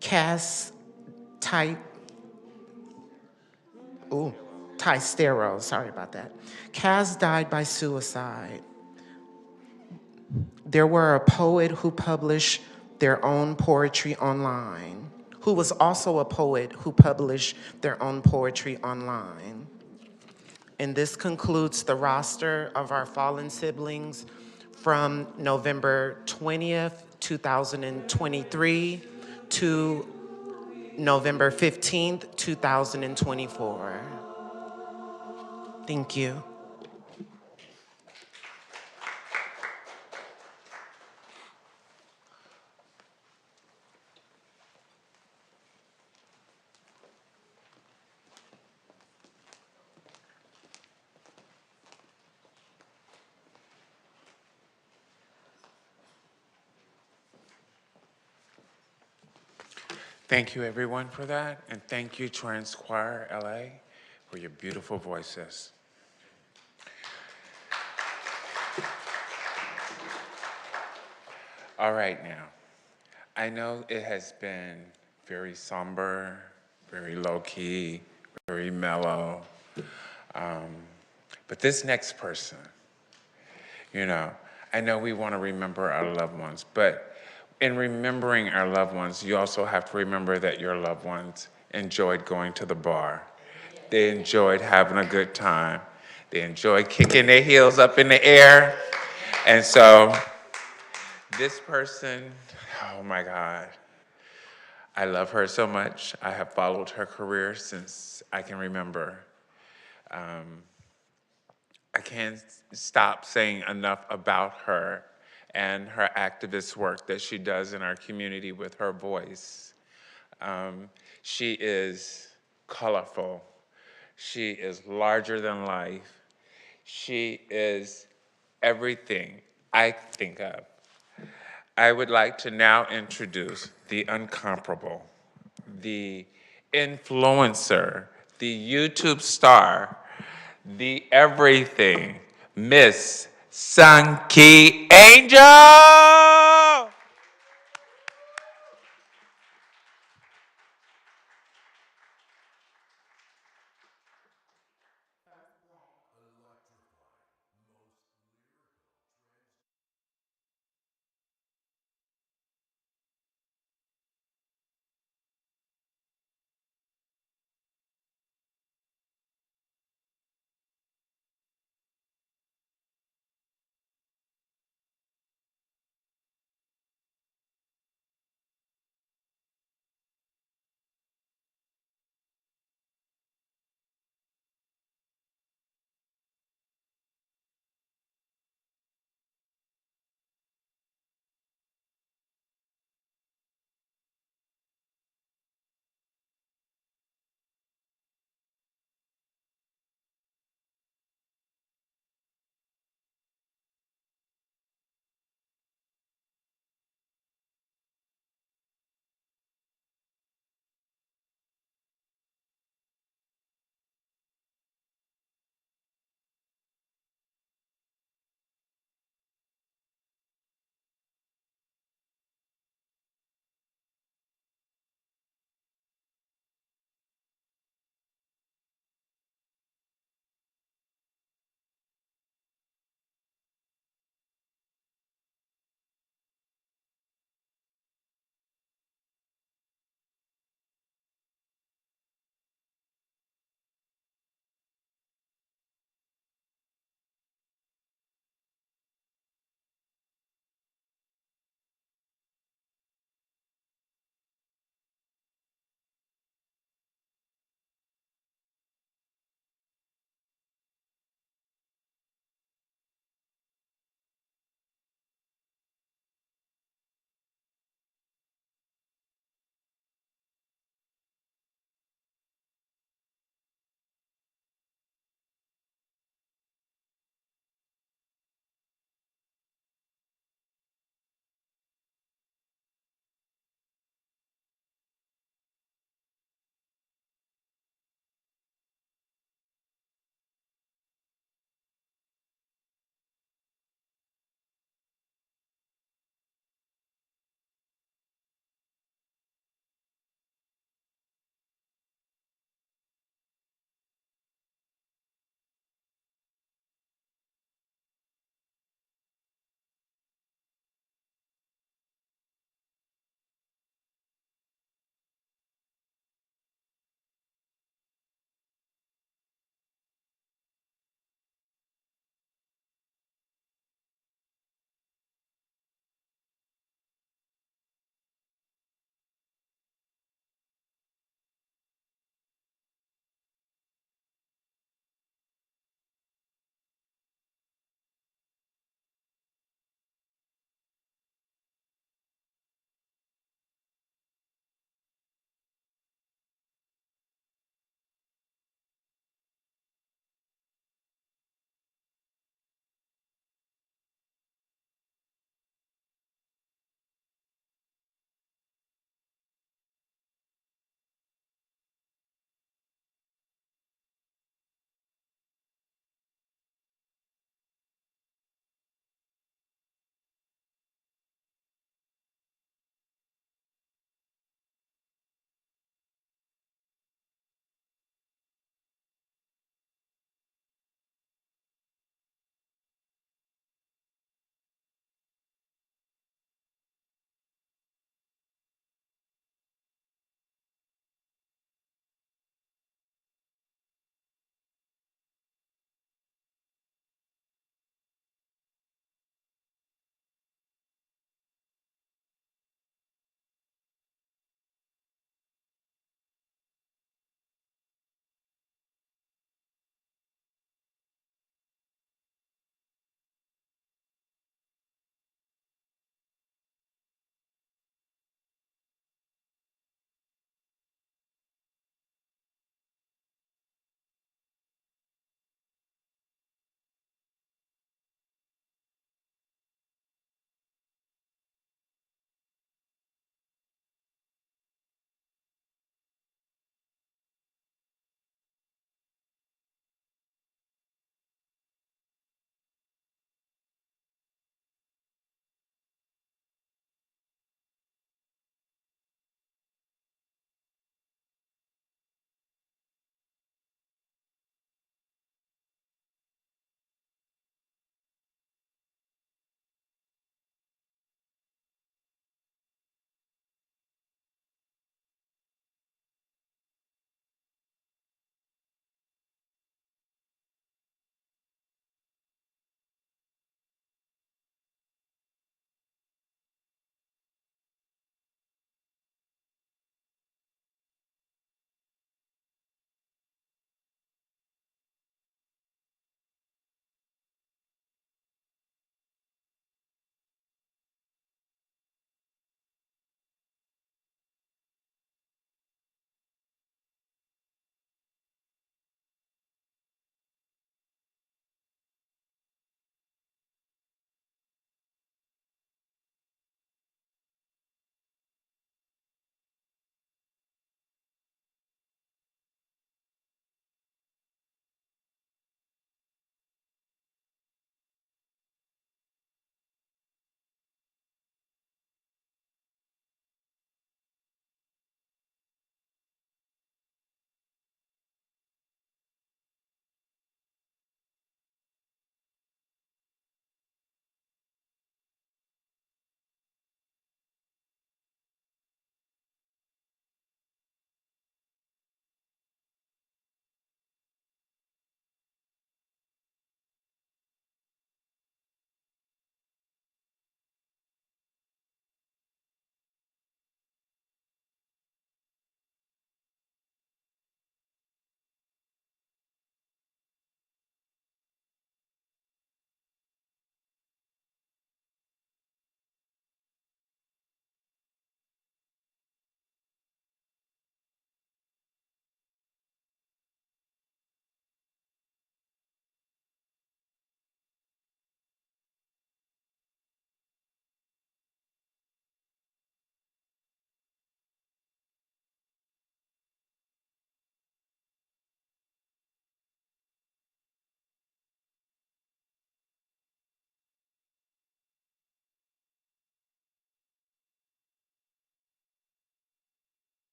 [SPEAKER 12] Cass Tystero, sorry about that. Cass died by suicide. There were a poet who published their own poetry online, who was also a poet who published their own poetry online. And this concludes the roster of our fallen siblings from November 20th, 2023 to November 15th, 2024. Thank you.
[SPEAKER 1] Thank you, everyone, for that. And thank you, Trans Choir LA, for your beautiful voices. All right, now, I know it has been very somber, very low-key, very mellow. But this next person, I know we want to remember our loved ones, but in remembering our loved ones, you also have to remember that your loved ones enjoyed going to the bar. They enjoyed having a good time. They enjoyed kicking their heels up in the air. And so this person, oh my God, I love her so much. I have followed her career since I can remember. I can't stop saying enough about her and her activist work that she does in our community with her voice. She is colorful. She is larger than life. She is everything I think of. I would like to now introduce the incomparable, the influencer, the YouTube star, the everything, Miss Sunky Angel!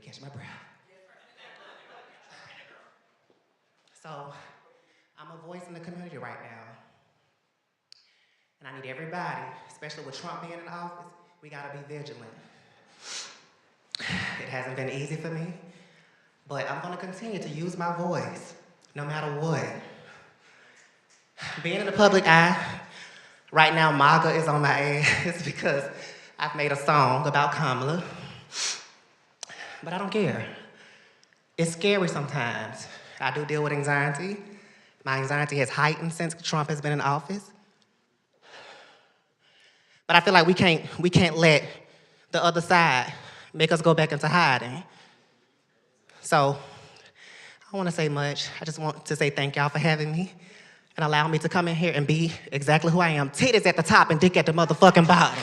[SPEAKER 11] catch my breath. So, I'm a voice in the community right now. And I need everybody, especially with Trump being in office, we gotta be vigilant. It hasn't been easy for me, but I'm gonna continue to use my voice, no matter what. Being in the public eye, right now MAGA is on my ass because I've made a song about Kamala, but I don't care. It's scary sometimes. I do deal with anxiety. My anxiety has heightened since Trump has been in office. But I feel like we can't let the other side make us go back into hiding. So I don't want to say much. I just want to say thank y'all for having me and allowing me to come in here and be exactly who I am. Titties at the top and dick at the motherfucking bottom.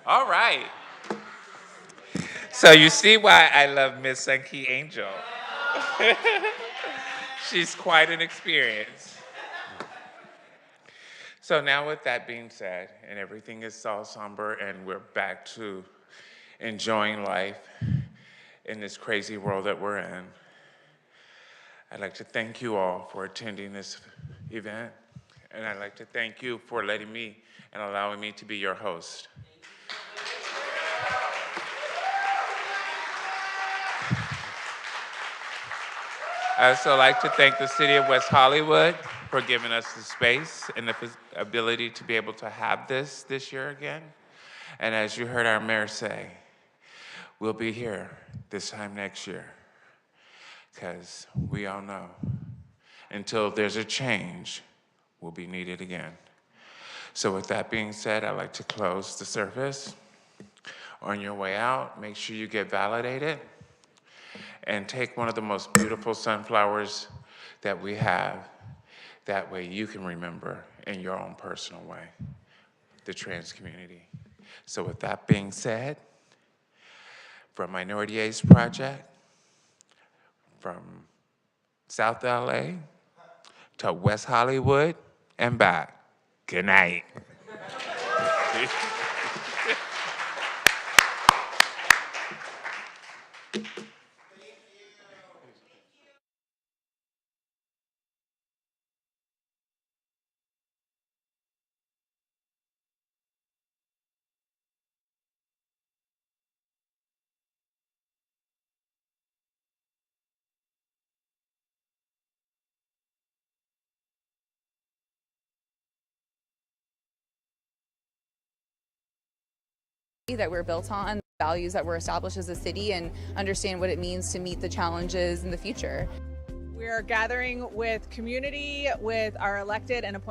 [SPEAKER 1] All right. So you see why I love Miss Sankey Angel. She's quite an experience. So now with that being said, and everything is all somber and we're back to enjoying life in this crazy world that we're in, I'd like to thank you all for attending this event. And I'd like to thank you for letting me and allowing me to be your host. I'd also like to thank the city of West Hollywood for giving us the space and the ability to be able to have this year again. And as you heard our mayor say, we'll be here this time next year, because we all know until there's a change, we'll be needed again. So with that being said, I'd like to close the service. On your way out, make sure you get validated and take one of the most beautiful sunflowers that we have. That way you can remember in your own personal way the trans community. So with that being said, from Minority A's Project, from South LA to West Hollywood and back, good night.
[SPEAKER 2] That we're built on, values that we're established as a city, and understand what it means to meet the challenges in the future.
[SPEAKER 21] We are gathering with community, with our elected and appointed